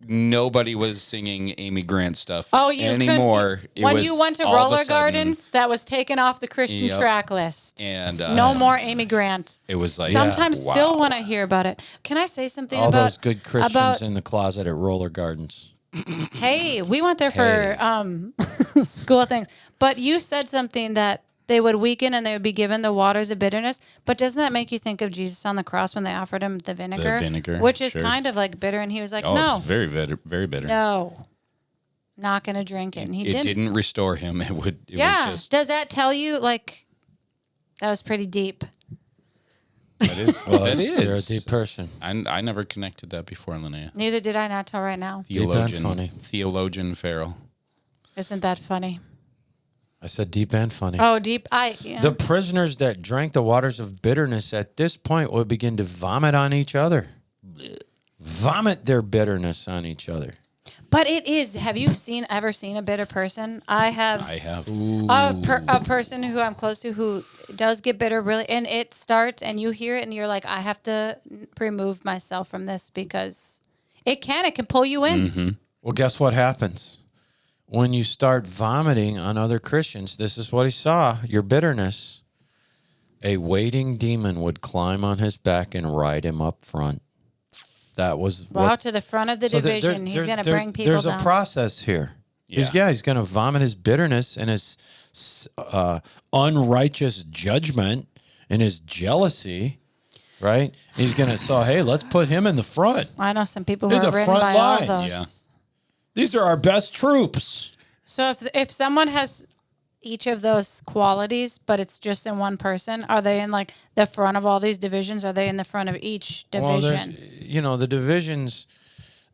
nobody was singing Amy Grant stuff you anymore. When you went to all of a Roller sudden, Gardens, that was taken off the Christian track list. and No more Amy Grant. It was like Sometimes wow. still when I hear about it. Can I say something All about those good Christians in the closet at Roller Gardens. Hey, we went there for school things. But you said something that they would weaken and they would be given the waters of bitterness. But doesn't that make you think of Jesus on the cross when they offered him the vinegar? The vinegar, which is sure. kind of like bitter. And he was like, Oh, it's very bitter. Very bitter. no, not going to drink it. And he It didn't restore him. It was just... Does that tell you, that was pretty deep? That is. Well, that you're a is. deep person. I never connected that before, Linnea. Neither did I, not till right now. Theologian Farrell. Isn't that funny? I said deep and funny. Oh, deep. Yeah. The prisoners that drank the waters of bitterness at this point will begin to vomit on each other. Vomit their bitterness on each other. But it is. Have you ever seen a bitter person? I have. I have. A person who I'm close to who does get bitter really, and it starts, and you hear it, and you're like, I have to remove myself from this because it can pull you in. Mm-hmm. Well, guess what happens? When you start vomiting on other Christians, this is what he saw, your bitterness. A waiting demon would climb on his back and ride him up front. That was to the front of the division. He's going to bring people down. There's a down. process here. Yeah. He's going to vomit his bitterness and his unrighteous judgment and his jealousy, right? He's going to hey, let's put him in the front. I know some people who They're are the written front by all lines. those. Yeah. These are our best troops. So if someone has each of those qualities, but it's just in one person, are they in like the front of all these divisions? Are they in the front of each division? Well, the divisions,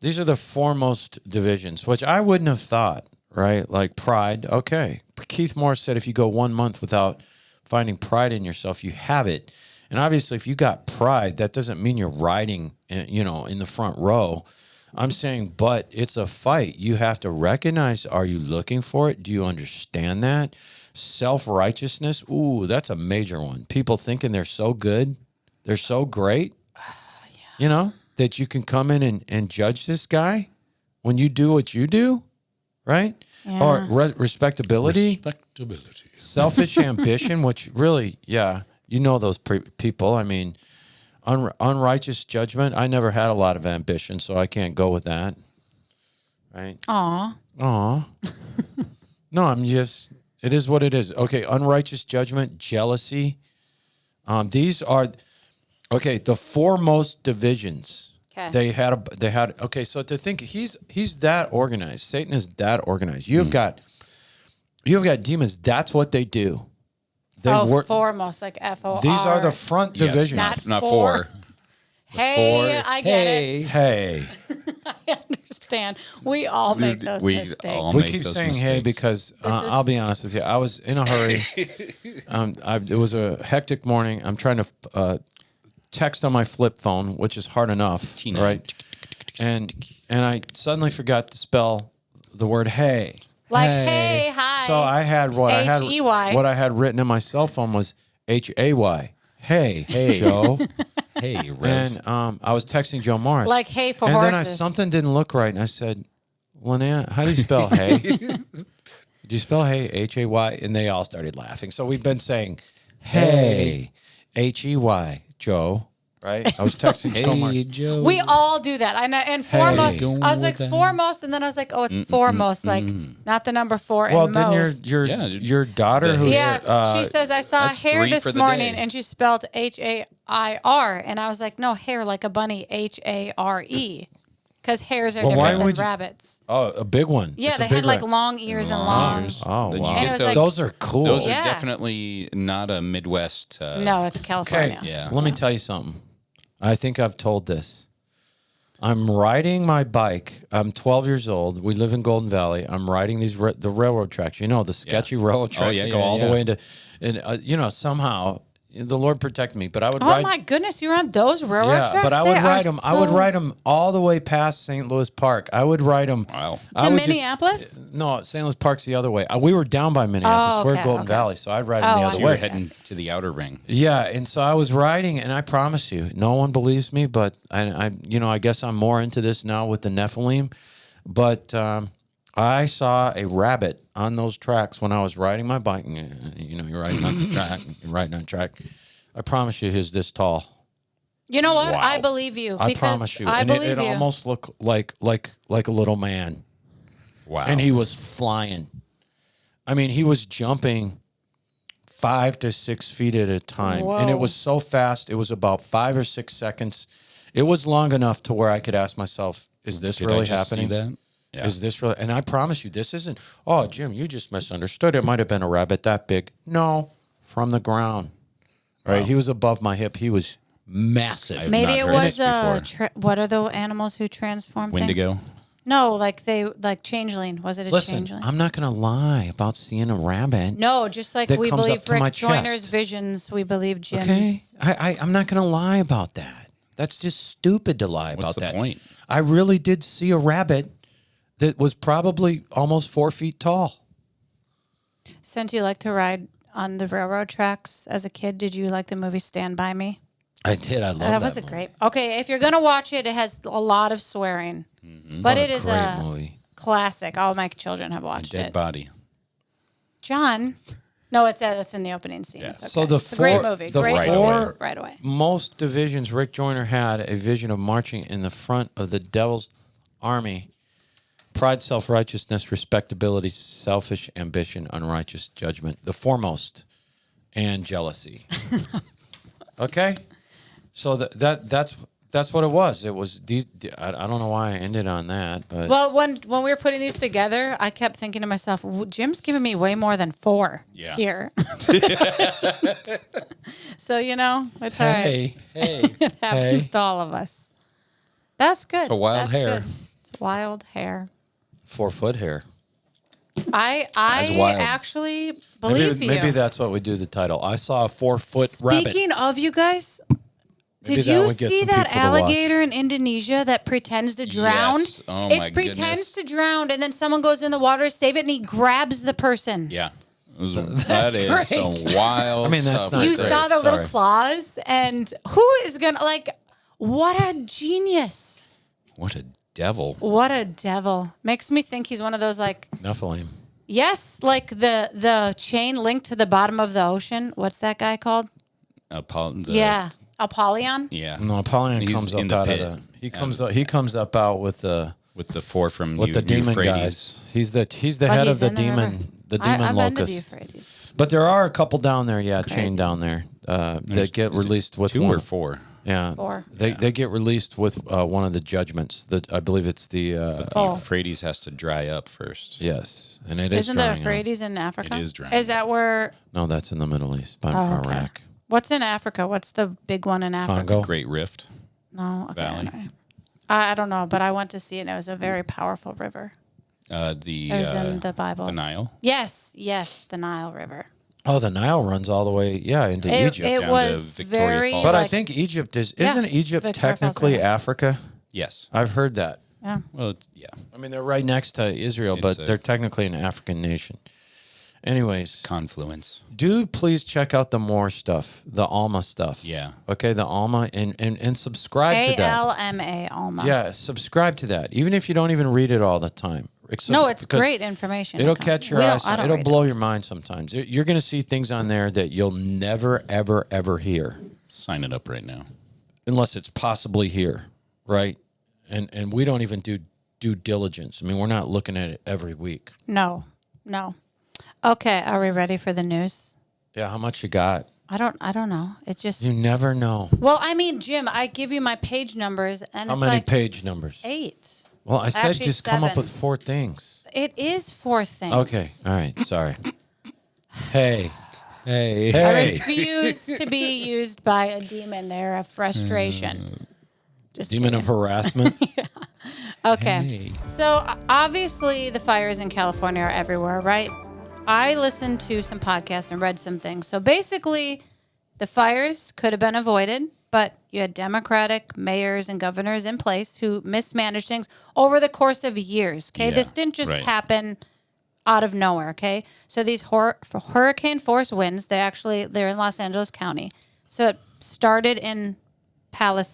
these are the foremost divisions, which I wouldn't have thought, right? Like pride. Okay. Keith Moore said if you go 1 month without finding pride in yourself, you have it. And obviously, if you got pride, that doesn't mean you're riding, in the front row. I'm saying, but it's a fight. You have to recognize, are you looking for it? Do you understand that? Self-righteousness, ooh, that's a major one. People thinking they're so good, they're so great, that you can come in and judge this guy when you do what you do, right? Yeah. Or respectability. Selfish ambition, which really, those people. I mean, unrighteous judgment. I never had a lot of ambition, so I can't go with that. Right? Aw. No, it is what it is. Okay, unrighteous judgment, jealousy. These are, the foremost divisions. Okay. They had. Okay, so to think he's that organized. Satan is that organized. You've got demons. That's what they do. Foremost, like FOR. These are the front divisions. Not four. Hey, I get it. Hey. I understand. We all make those mistakes. We keep saying hey because I'll be honest with you. I was in a hurry. It was a hectic morning. I'm trying to text on my flip phone, which is hard enough, right? And I suddenly forgot to spell the word hey. Like hey, hi. So I had H-E-Y. what I had written in my cell phone was HAY. Hey, Joe. Hey, Rev. And I was texting Joe Morris. Like hay for and horses. Then something didn't look right, and I said, Lonaiah, how do you spell hay? Do you spell hay, H-A-Y? And they all started laughing. So we've been saying, hey, H-E-Y, Joe. Right? I was texting Joe Morris. Joe. We all do that. And foremost, Hey. I was like foremost, and then I was like, oh, it's foremost, like not the number four. Well, and then most. your daughter, who's she says I saw that's hair 3 this for the morning, day. and she spelled H-A-I-R, and I was like, no, hair like a bunny, H-A-R-E, because hairs are different than rabbits. a big one. Yeah, It's a they big had like one. long ears and long. Oh, Then wow. you And get it was those. like- Those are cool. Those Yeah. are definitely not a Midwest. No, it's California. Okay, Yeah. let me tell you something. I think I've told this. I'm riding my bike. I'm 12 years old. We live in Golden Valley. I'm riding the railroad tracks. The sketchy railroad tracks that go all the way into, and somehow the Lord protect me. But I would Oh ride. my goodness, you're on those railroad tracks? But I They would are ride them. I would so- ride them all the way past St. Louis Park. I would ride them. Wow. To Minneapolis? No, St. Louis Park's the other way. We were down by Minneapolis. Oh, We're okay, Golden okay. Valley, so I'd ride them the Oh, other I You're way. see. heading to the outer ring. Yeah, and so I was riding, and I promise you, no one believes me, but I guess I'm more into this now with the Nephilim. But I saw a rabbit on those tracks when I was riding my bike. You're riding on the track. You're riding on the track. I promise you, he's this tall. You know what? Wow. I believe you. I Because promise you. I And believe it you. almost looked like a little man. Wow. And he was flying. I mean, he was jumping 5 to 6 feet at a time. And it Whoa. was so fast. It was about 5 or 6 seconds. It was long enough to where I could ask myself, is this Did I really just see happening? that? Yeah. Is this really? And I promise you, this isn't, oh, Jim, you just misunderstood. It might have been a rabbit that big. No, from the ground. Right? Wow. He was above my hip. He was massive. I've Maybe not it heard was this before. what are the animals who transform things? Wendigo. No, like changeling. Was it a Listen, changeling? I'm not going to lie about seeing a rabbit. No, just like that we comes believe up to my Rick Joyner's chest. visions, we believe Jim's. Okay, I'm not going to lie about that. That's just stupid to lie What's about the that. point? I really did see a rabbit that was probably almost 4 feet tall. Since you like to ride on the railroad tracks as a kid, did you like the movie Stand By Me? I did. I love that. That was a great. Okay, if you're gonna watch it, it has a lot of swearing, but What it a is great a movie. classic. All my children have watched Dead it. body. John, no, it's in the opening scene. Yeah. It's okay. So the it's a great four- movie. the Great four- movie. Right away. Most divisions, Rick Joyner had a vision of marching in the front of the devil's army. Pride, self-righteousness, respectability, selfish ambition, unrighteous judgment, the foremost, and jealousy. Okay? So that's what it was. It was these. I don't know why I ended on that, but Well, when we were putting these together, I kept thinking to myself, Jim's giving me way more than 4 Yeah. here. So, it's all right. hey, It happens to all of us. That's good. It's a wild That's hair. good. It's wild hair. 4 foot hair. I wild. actually believe you. Maybe that's what we do the title. I saw a 4 foot rabbit. Speaking of you guys, Maybe did that you would get see some that people to watch. alligator in Indonesia that pretends to drown? Yes. Oh, it my pretends goodness. to drown, and then someone goes in the water to save it, and he grabs the person. Yeah. That is great. some wild I mean, that's stuff. not You right great. there. saw the little Sorry. claws, and who is gonna what a genius! What a devil. What a devil! Makes me think he's one of those Nephilim. yes, like the chain linked to the bottom of the ocean. What's that guy called? Yeah, Apollyon. Yeah. No, Apollyon He's comes in up the out pit. of the. He comes up. He comes up out with the Four from the demon Euphrates. guys. He's the But head he's of the in the river. demon. The demon I've been to the locust. Euphrates. But there are a couple down there, Crazy. chained down there that get Is it released with 2 one. or 4? Yeah, 4. They get released with one of the judgments. That I believe it's the Oh. Euphrates has to dry up first. yes, and it is. Isn't there drying up. Euphrates in Africa? It is drying Is that where? No, that's in the Middle East, by Oh, okay. Iraq, What's in Africa? What's the big one in Africa? Congo. Great Rift. No, okay. Valley. All right. I don't know, but I went to see it. And it was a very powerful river. The It was in the Bible. the Nile. Yes, the Nile River. Oh, the Nile runs all the way, into Egypt. It down to was Victoria very. Falls. But I like- think Egypt Yeah, isn't Egypt Victoria Falls, technically right. Africa? Yes. I've heard that. Yeah. Well, yeah. I mean, they're right next to Israel, It's but a- they're technically an African nation. Anyways, Confluence. do please check out the more stuff, the Alma stuff. Yeah. Okay, the Alma, and subscribe to that. ALMA Alma. Yeah, subscribe to that. Even if you don't even read it all the time. No, it's Because great information. It'll catch your We don't- eyes. I don't It'll read blow it. your mind sometimes. You're going to see things on there that you'll never, ever, ever hear, Sign it up right now. unless it's possibly here, right? And we don't even do due diligence. I mean, we're not looking at it every week. No. Okay, are we ready for the news? Yeah, how much you got? I don't know. It just. You never know. Well, I mean, Jim, I give you my page numbers, and How it's many like page numbers? 8. Well, I said Actually, just come up 7. with 4 things. It is 4 things. Okay, all right, sorry. Hey. Hey. I Hey. refuse to be used by a demon there of frustration. Just Demon kidding. of harassment. Okay. So obviously the fires in California are everywhere, right? I listened to some podcasts and read some things. So basically the fires could have been avoided, but you had Democratic mayors and governors in place who mismanaged things over the course of years. Okay. Yeah, This didn't just right. happen out of nowhere. Okay. So these hurricane force winds, they're in Los Angeles County. So it started in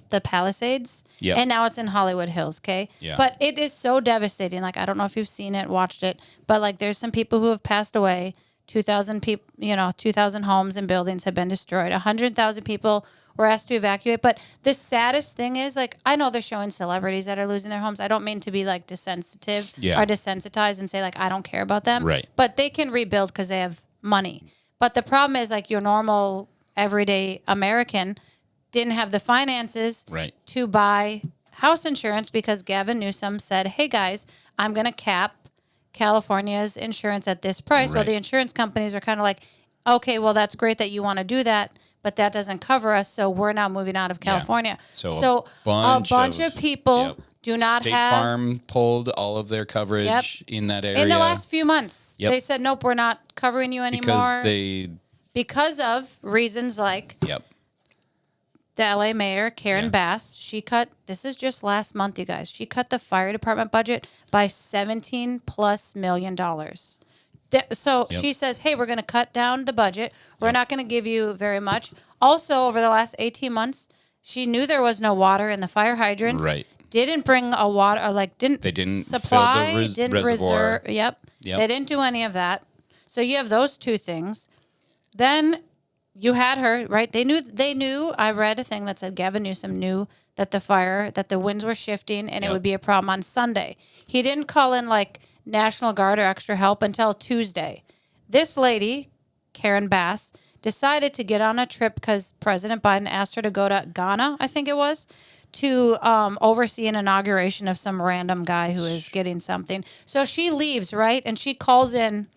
the Palisades, Yep. and now it's in Hollywood Hills, okay? Yeah. But it is so devastating. Like, I don't know if you've seen it, watched it, but like there's some people who have passed away. 2,000 people, 2,000 homes and buildings have been destroyed. 100,000 people were asked to evacuate. But the saddest thing is, like, I know they're showing celebrities that are losing their homes. I don't mean to be like desensitive Yeah. or desensitized and say like I don't care about them. Right. But they can rebuild because they have money. But the problem is like your normal everyday American didn't have the finances Right. to buy house insurance because Gavin Newsom said, hey guys, I'm going to cap California's insurance at this price. Well, Right. the insurance companies are kind of like, okay, well, that's great that you want to do that, but that doesn't cover us, so we're now moving out of California. So a bunch of people do not State have... Farm pulled all of their coverage in that area. In the last few months, they said, nope, we're not covering you anymore. Because of reasons like the LA mayor, Karen Bass, she cut, this is just last month, you guys, she cut the fire department budget by $17+ million. She says, hey, we're going to cut down the budget. We're not going to give you very much. Also, over the last 18 months, she knew there was no water in the fire hydrants. Right. Didn't bring a water, or like they didn't supply, fill the didn't reservoir. reserve. Yep. They didn't do any of that. So you have those two things. Then you had her, right? They knew, I read a thing that said Gavin Newsom knew that the winds were shifting and it would be a problem on Sunday. He didn't call in like National Guard or extra help until Tuesday. This lady, Karen Bass, decided to get on a trip because President Biden asked her to go to Ghana, I think it was, to oversee an inauguration of some random guy who is getting something. So she leaves, right? And she calls in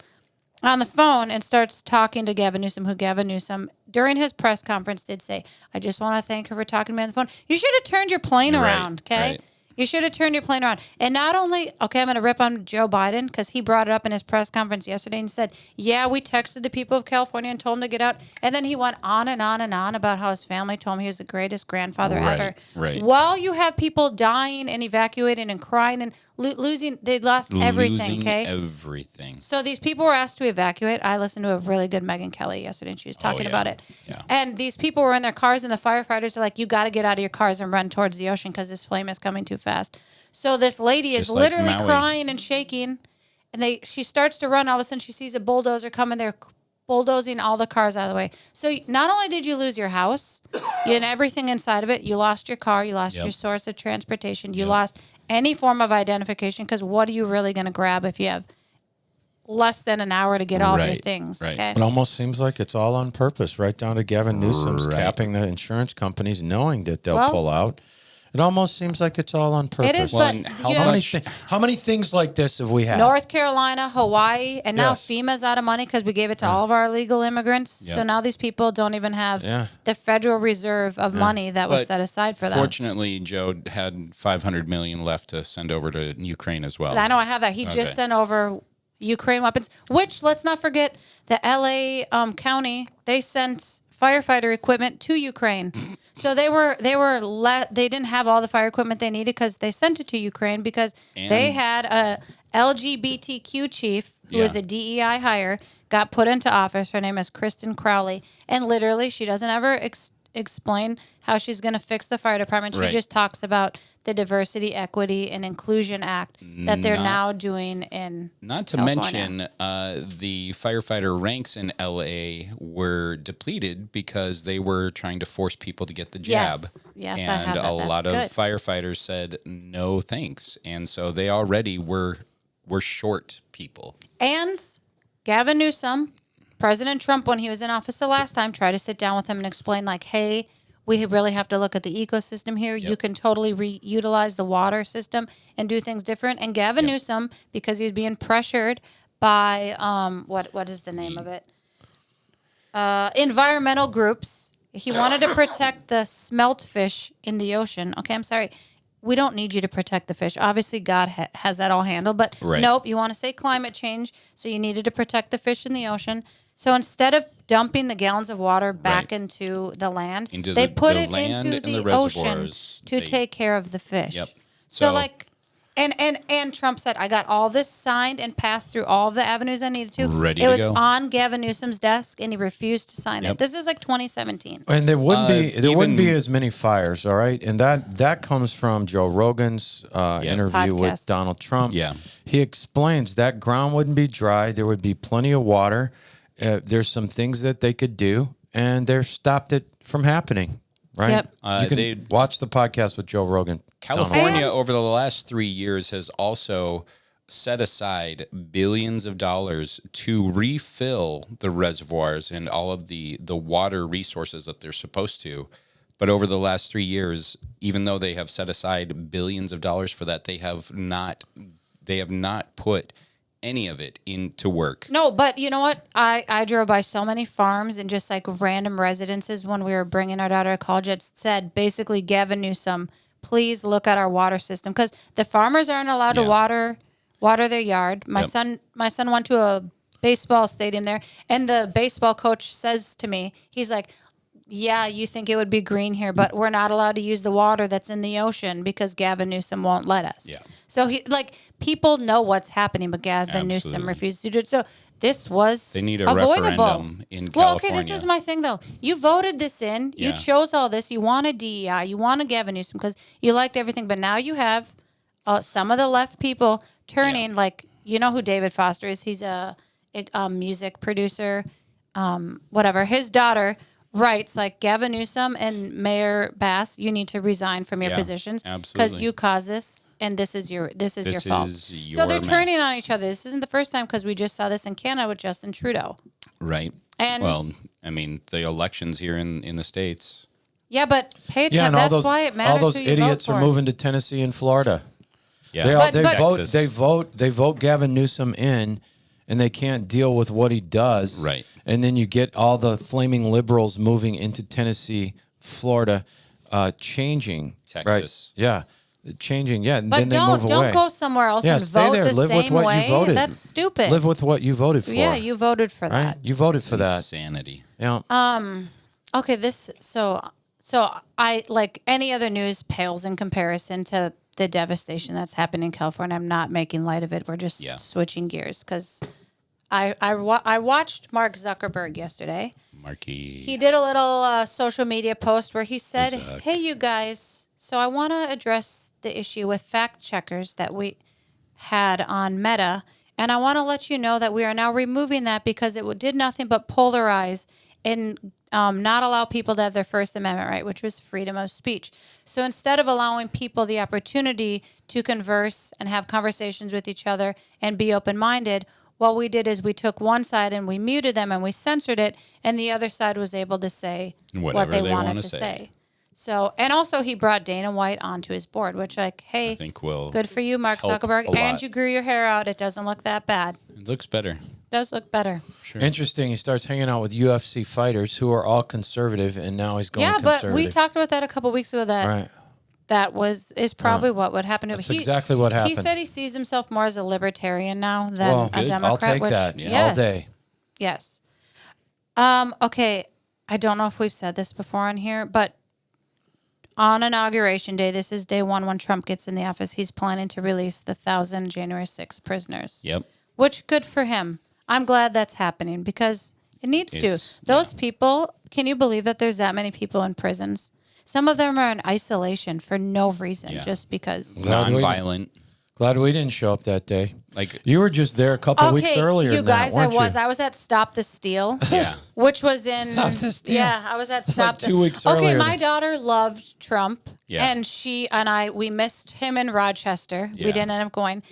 on the phone and starts talking to Gavin Newsom, who Gavin Newsom, during his press conference, did say, I just want to thank her for talking to me on the phone. You should have turned your plane around, okay? Right. You should have turned your plane around. And not only, okay, I'm going to rip on Joe Biden because he brought it up in his press conference yesterday and said, yeah, we texted the people of California and told them to get out. And then he went on and on and on about how his family told him he was the greatest grandfather ever. Right. While you have people dying and evacuating and crying and losing, they lost everything, okay? Everything. So these people were asked to evacuate. I listened to a really good Megyn Kelly yesterday, and she was talking about it. Yeah. And these people were in their cars, and the firefighters are like, you got to get out of your cars and run towards the ocean because this flame is coming too fast. So this lady is literally crying and shaking, and she starts to run. All of a sudden, she sees a bulldozer coming. They're bulldozing all the cars out of the way. So not only did you lose your house and everything inside of it, you lost your car, you lost your source of transportation, you lost any form of identification, because what are you really going to grab if you have less than an hour to get all of your things? Right. Okay? It almost seems like it's all on purpose, right down to Gavin Newsom's capping the insurance companies, knowing that they'll pull out. It almost seems like it's all on purpose. It is, Well, but How many things like this have we had? North Carolina, Hawaii, and now FEMA's out of money because we gave it to all of our illegal immigrants. Yep. So now these people don't even have the Federal Reserve of money that was set aside for them. Fortunately, Joe had $500 million left to send over to Ukraine as well. I know I have that. He just sent over Ukraine weapons, which, let's not forget, the LA County, they sent firefighter equipment to Ukraine. So they didn't have all the fire equipment they needed because they sent it to Ukraine because they had a LGBTQ chief who was a DEI hire, got put into office. Her name is Kristen Crowley, and literally she doesn't ever explain how she's going to fix the fire department. She just talks about the Diversity, Equity, and Inclusion Act that they're now doing in Not to California. mention, the firefighter ranks in LA were depleted because they were trying to force people to get the jab. Yes, and I have that. a lot That's of firefighters said no thanks, and so they already were short people. And Gavin Newsom, President Trump, when he was in office the last time, tried to sit down with him and explain, like, hey, we really have to look at the ecosystem here. You can totally reutilize the water system and do things different. And Gavin Newsom, because he was being pressured by, what is the name of it? Environmental groups. He wanted to protect the smelt fish in the ocean. Okay, I'm sorry. We don't need you to protect the fish. Obviously, God has that all handled. But nope, you want to say climate change, so you needed to protect the fish in the ocean. So instead of dumping the gallons of water back into the land, they put it into the ocean to take care of the fish. Yep. So like, and Trump said, I got all this signed and passed through all of the avenues I needed to. It was on Gavin Newsom's desk, and he refused to sign it. This is like 2017. And there wouldn't be as many fires, all right? And that comes from Joe Rogan's interview with Donald Trump. Yeah. He explains that ground wouldn't be dry. There would be plenty of water. There's some things that they could do, and they've stopped it from happening, right? Yep. You can watch the podcast with Joe Rogan. California, over the last 3 years, has also set aside billions of dollars to refill the reservoirs and all of the water resources that they're supposed to. But over the last 3 years, even though they have set aside billions of dollars for that, they have not put any of it into work. No, but you know what? I drove by so many farms and just like random residences when we were bringing our daughter to college. It said basically, Gavin Newsom, please look at our water system, because the farmers aren't allowed to water their yard. My son went to a baseball stadium there, and the baseball coach says to me, he's like, yeah, you think it would be green here, but we're not allowed to use the water that's in the ocean because Gavin Newsom won't let us. Yeah. So people know what's happening, but Gavin Newsom refused to do it. So this was They need a avoidable. referendum in Well, California. okay, this is my thing though. You voted this in. Yeah. You chose all this. You wanted DEI. You wanted Gavin Newsom because you liked everything. But now you have some of the left people turning like, you know who David Foster is? He's a music producer, whatever. His daughter writes like, Gavin Newsom and Mayor Bass, you need to resign from your positions because you caused this, and this is your fault. So they're turning on each other. This isn't the first time, because we just saw this in Canada with Justin Trudeau. Right. And well, I mean, the elections here in the States. Yeah, but pay attention. That's why it matters. All those who you idiots vote are for. moving to Tennessee and Florida. Yeah, they vote Gavin Newsom in, and they can't deal with what he does. Right. And then you get all the flaming liberals moving into Tennessee, Florida, changing. Texas. Right? Yeah. Changing. Yeah. And But then they move away. don't go somewhere else and stay vote there. the Live with same what way. you voted. That's stupid. Live with what you voted for. Yeah, you voted for right? that. You voted for that. Insanity. Yeah. Okay, so I like any other news pales in comparison to the devastation that's happened in California. I'm not making light of it. We're just switching gears because I watched Mark Zuckerberg yesterday. Marky. He did a little social media post where he said, "Hey, you guys, so I want to address the issue with fact checkers that we had on Meta, and I want to let you know that we are now removing that because it did nothing but polarize and not allow people to have their First Amendment right, which was freedom of speech. So instead of allowing people the opportunity to converse and have conversations with each other and be open-minded, what we did is we took one side and we muted them and we censored it, and the other side was able to say what they wanted to say. So, and also he brought Dana White onto his board, which I think good for you, Mark Zuckerberg. And you grew your hair out. It doesn't look that bad. It looks better. It does look better. Sure. Interesting. He starts hanging out with UFC fighters who are all conservative, and now he's going conservative. But we talked about that a couple weeks ago. That is probably what would happen to him. That's exactly what happened. He said he sees himself more as a libertarian now than a Democrat. I'll take that all day. Yes. Okay. I don't know if we've said this before on here, but on Inauguration Day, this is day one when Trump gets in the office, he's planning to release the 1,000 January 6th prisoners. Yep. Which, good for him. I'm glad that's happening because it needs to. Those people, can you believe that there's that many people in prisons? Some of them are in isolation for no reason, just because. Non-violent. Glad we didn't show up that day. Like you were just there a couple weeks earlier. You guys, weren't you? I was at Stop the Steal. Yeah. Which was in Stop the Steal. Yeah, I was at Stop the 2 weeks earlier. Okay, my daughter loved Trump. Yeah. And she and we missed him in Rochester. Yeah. We didn't end up going.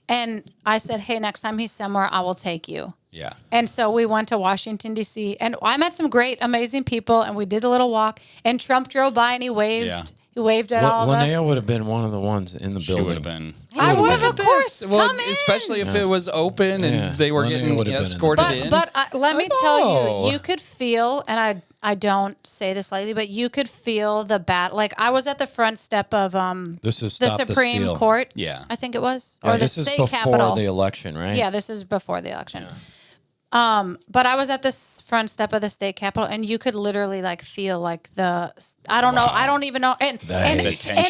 And I said, hey, next time he's somewhere, I will take you. Yeah. And so we went to Washington, D.C., and I met some great, amazing people, and we did a little walk, and Trump drove by, and he waved. Yeah. He waved at all of us. Lonaiah would have been one of the ones in the building. She would have been. I would have, of course. Well, come in. especially if it was open and they were getting escorted in. But let me tell you, you could feel, and I don't say this lightly, but you could feel the bat. Like I was at the front step of this is the Supreme Court. Yeah. I think it was. Yeah, or the this state is before capitol. the election, right? Yeah, this is before the election. Yeah. But I was at this front step of the state capitol, and you could literally like feel like I don't know, I don't even know, and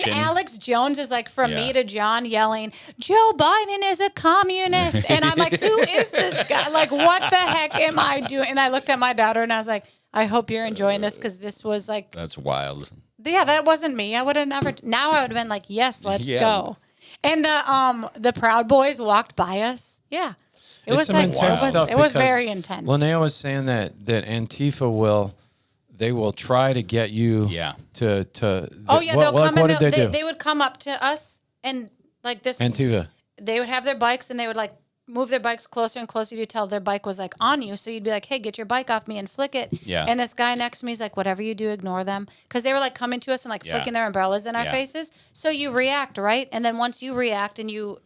Alex Jones is like from me to John yelling, "Joe Biden is a communist," and I'm like, "Who is this guy? Like, what the heck am I doing?" And I looked at my daughter, and I was like, "I hope you're enjoying this because this was like that's wild." Yeah, that wasn't me. I would have never. Now I would have been like, "Yes, let's go." And the Proud Boys walked by us. Yeah. It was like it was very intense. Lonaiah was saying that Antifa will try to get you to they'll come what did they do? They would come up to us and like this Antifa. They would have their bikes and they would like move their bikes closer and closer to you till their bike was like on you. So you'd be like, hey, get your bike off me and flick it. Yeah. And this guy next to me is like, whatever you do, ignore them. Because they were like coming to us and like flicking their umbrellas in our faces. So you react, right? And then once you react and you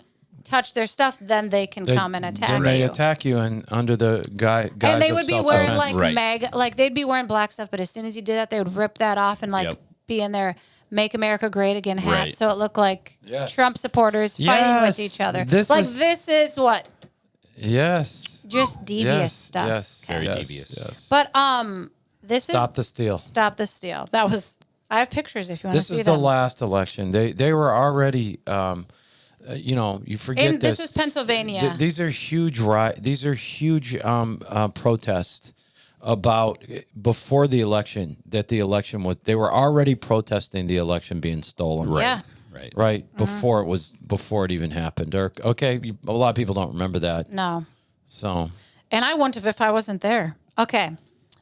touch their stuff, then they can come and attack Then they you. attack you and under the guise And they of would be wearing self-defense. like they'd be wearing black stuff, but as soon as you did that, they would rip that off and Yep. be in their "Make America Great Again" hat, Right. so it looked like Yes. Trump supporters fighting with Yes. each other. This is what Yes. just devious Yes. stuff. Yes. Very yes, devious. Yes. But this Stop is the steal. Stop the steal. That was. I have pictures if you want to This see is them. the last election. They were already, you forget This is Pennsylvania. These are huge. These are huge protests about before the election. That the election was. They were already protesting the election being stolen. Right. Yeah. Right. Right before it even happened. Or a lot of people don't remember that. No. So. And I wouldn't have if I wasn't there. Okay.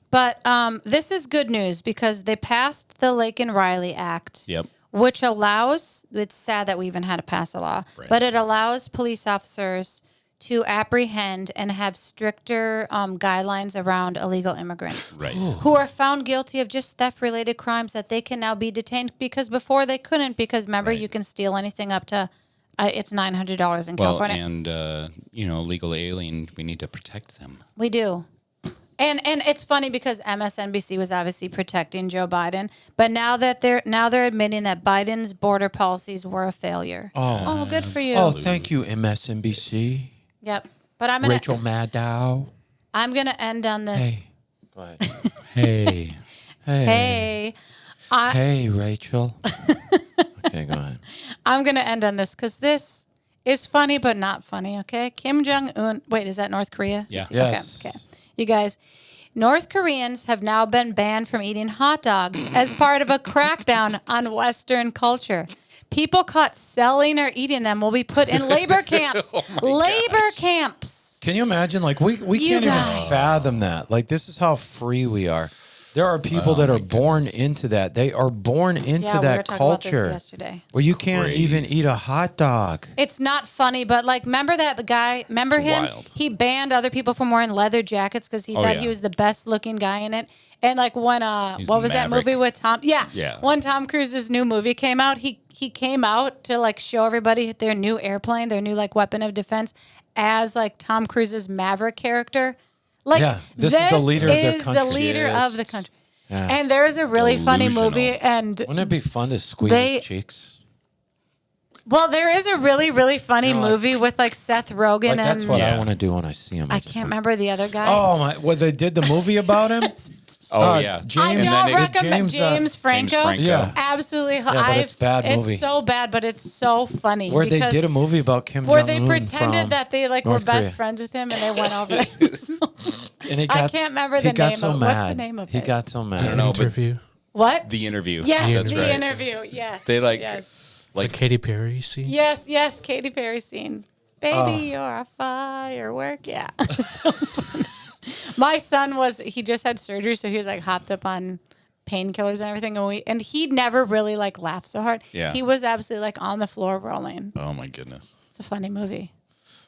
But this is good news because they passed the Laken Riley Act, Yep. which allows, it's sad that we even had to pass a law, Right. but it allows police officers to apprehend and have stricter guidelines around illegal immigrants Right. who are found guilty of just theft-related crimes that they can now be detained because before they couldn't because, remember, Right. you can steal anything up to, it's $900 in Well, California. and legal alien, we need to protect them. We do. And it's funny because MSNBC was obviously protecting Joe Biden, but now they're admitting that Biden's border policies were a failure. Oh, good for you. Oh, thank you, MSNBC. Yep. But I'm gonna Rachel Maddow. end on this. Hey. Go ahead. Hey. Hey. Hey, Hey, Rachel. Okay, go ahead. I'm gonna end on this because this is funny but not funny. Okay, Kim Jong Un. Wait, is that North Korea? Yeah. Yes. Okay. You guys, North Koreans have now been banned from eating hot dogs as part of a crackdown on Western culture. People caught selling or eating them will be put in labor camps. Camps. Can you imagine? Like we You can't guys. even fathom that. Like this is how free we are. There are people that are born into that. They are born into Yeah, we were that talking about this culture yesterday. where you can't even Crazy. eat a hot dog. It's not funny, but remember that the guy, remember It's him? wild. He banned other people from wearing leather jackets because he thought yeah. he was the best looking guy in it. And when He's what was that Maverick. movie with Tom? Yeah. Yeah. When Tom Cruise's new movie came out, he came out to show everybody their new airplane, their new weapon of defense as Tom Cruise's Maverick character. Yeah, this is the leader of their the country. leader of the Just- country. Yeah. And there is a really funny Delusional. movie and Wouldn't it be fun to squeeze They- his cheeks? well, there is a really, really funny You know, movie with Seth Rogen Like that's and what Yeah. I want to do when I see him. I can't remember the other guy. Oh my! Well, they did the movie about him. Oh, yeah. I James. don't recommend James, James Franco. Franco. Yeah. Absolutely. but it's bad movie. It's so bad, but it's so funny. Where they because- did a movie about Kim where Jong they Un pretended from that they were North best Korea. friends with him, and they went over there. And he I can't remember he the got name so of mad. what's the name of He it? got so mad. don't know, but- Interview. What? The interview. Yes, That's the right. interview. Yes. They Yes. The Katy Perry scene. Yes. Katy Perry scene. Baby, you're a firework. Yeah. So funny. My son he just had surgery, so he was hopped up on painkillers and everything, and he never really laughed so hard. Yeah. He was absolutely on the floor rolling. Oh my goodness. It's a funny movie.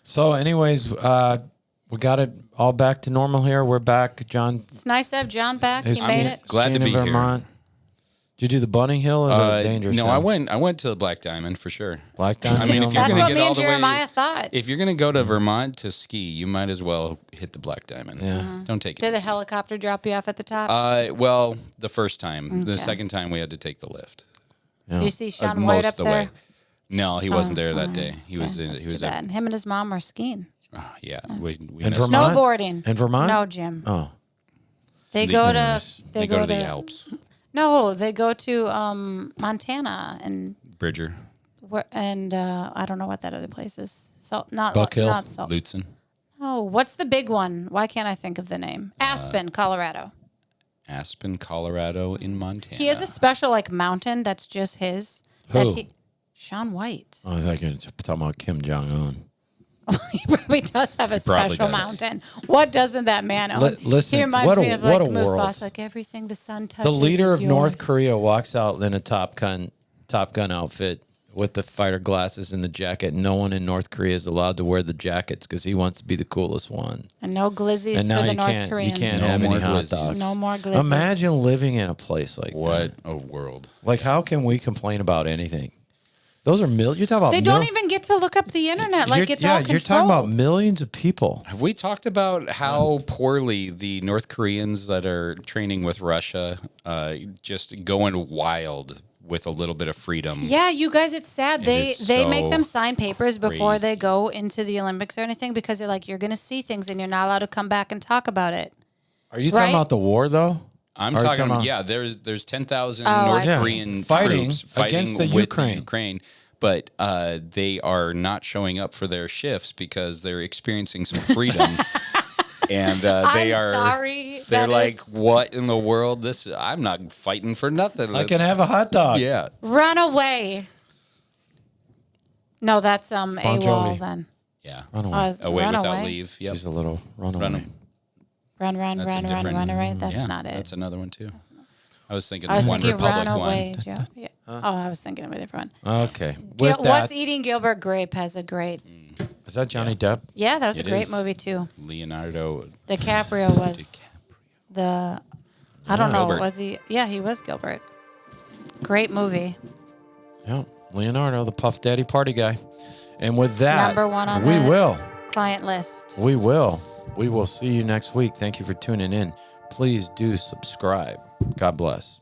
So, anyways, we got it all back to normal here. We're back, John. It's nice to have John back. is He made it. glad to staying be in here. Vermont. Did you do the Bunny Hill or the Dangerous No, Hill? I went to the Black Diamond for sure. Black Diamond. I mean, Hill? if you're That's gonna what get me all and the way- Jeremiah thought. If you're gonna go to Vermont to ski, you might as well hit the Black Diamond. Yeah. Don't take it. Did the easy. helicopter drop you off at the top? Well, the first time. The Okay. second time we had to take the lift. Yeah. Do you see Sean Most White up of the there? way. No, he wasn't there that day. He was in. That's He was too at. bad. Him and his mom were skiing. Yeah, we In missed Vermont? Snowboarding. In Vermont? No, Jim. Oh, They The- go to Anyways, They go to the Alps. No, they go to Montana and Bridger, I don't know what that other place is. So not Buck Hill? not Salt. Lutzen, Oh, what's the big one? Why can't I think of the name? Aspen, Colorado. Aspen, Colorado, in Montana. He has a special mountain that's just his. Who? Sean White. I thought you were talking about Kim Jong Un. He probably does have a probably special does. mountain. What doesn't that man own? Listen, he reminds what a- me of what a Mufasa, world. everything the sun touches. The leader is of North yours. Korea walks out in a Top Gun outfit with the fighter glasses and the jacket. No one in North Korea is allowed to wear the jackets because he wants to be the coolest one. And no glizzies And now for the you North can't Koreans. you can't No have any more hot glizzies. dogs. No more glizzies. Imagine living in a place like What that. a world! Like, how can we complain about anything? Those are You're talking about They don't even get to look up the internet. Like it's all controlled. You're talking about millions of people. Have we talked about how poorly the North Koreans that are training with Russia, just going wild with a little bit of freedom? Yeah, you guys, it's sad. They make them sign papers before crazy. they go into the Olympics or anything because they're like, you're going to see things and you're not allowed to come back and talk about it. Are you talking about the war though? I'm talking about, there's 10,000 North Korean fighting troops fighting against the with Ukraine. But they are not showing up for their shifts because they're experiencing some freedom. And they I'm are sorry. They're like, what in the world? I'm not fighting for nothing. I can have a hot dog. Yeah. Run away. No, that's Bon AWOL Jovi. then. Yeah. Run away. Away run without away. leave. Yep. She's a little runaway. Run away. That's not it. That's another one too. I was thinking I was the One thinking Republic run one. away, Joe. Yeah. Oh, I was thinking of a different one. Okay. With that, What's Eating Gilbert Grape has a great. is that Johnny Depp? Yeah, that was It a great is. movie too. Leonardo. DiCaprio was the. I don't know. Gilbert. Was he? Yeah, he was Gilbert. Great movie. Yeah. Leonardo, the Puff Daddy party guy. And with that, Number one on we the will. client list. We will. We will see you next week. Thank you for tuning in. Please do subscribe. God bless.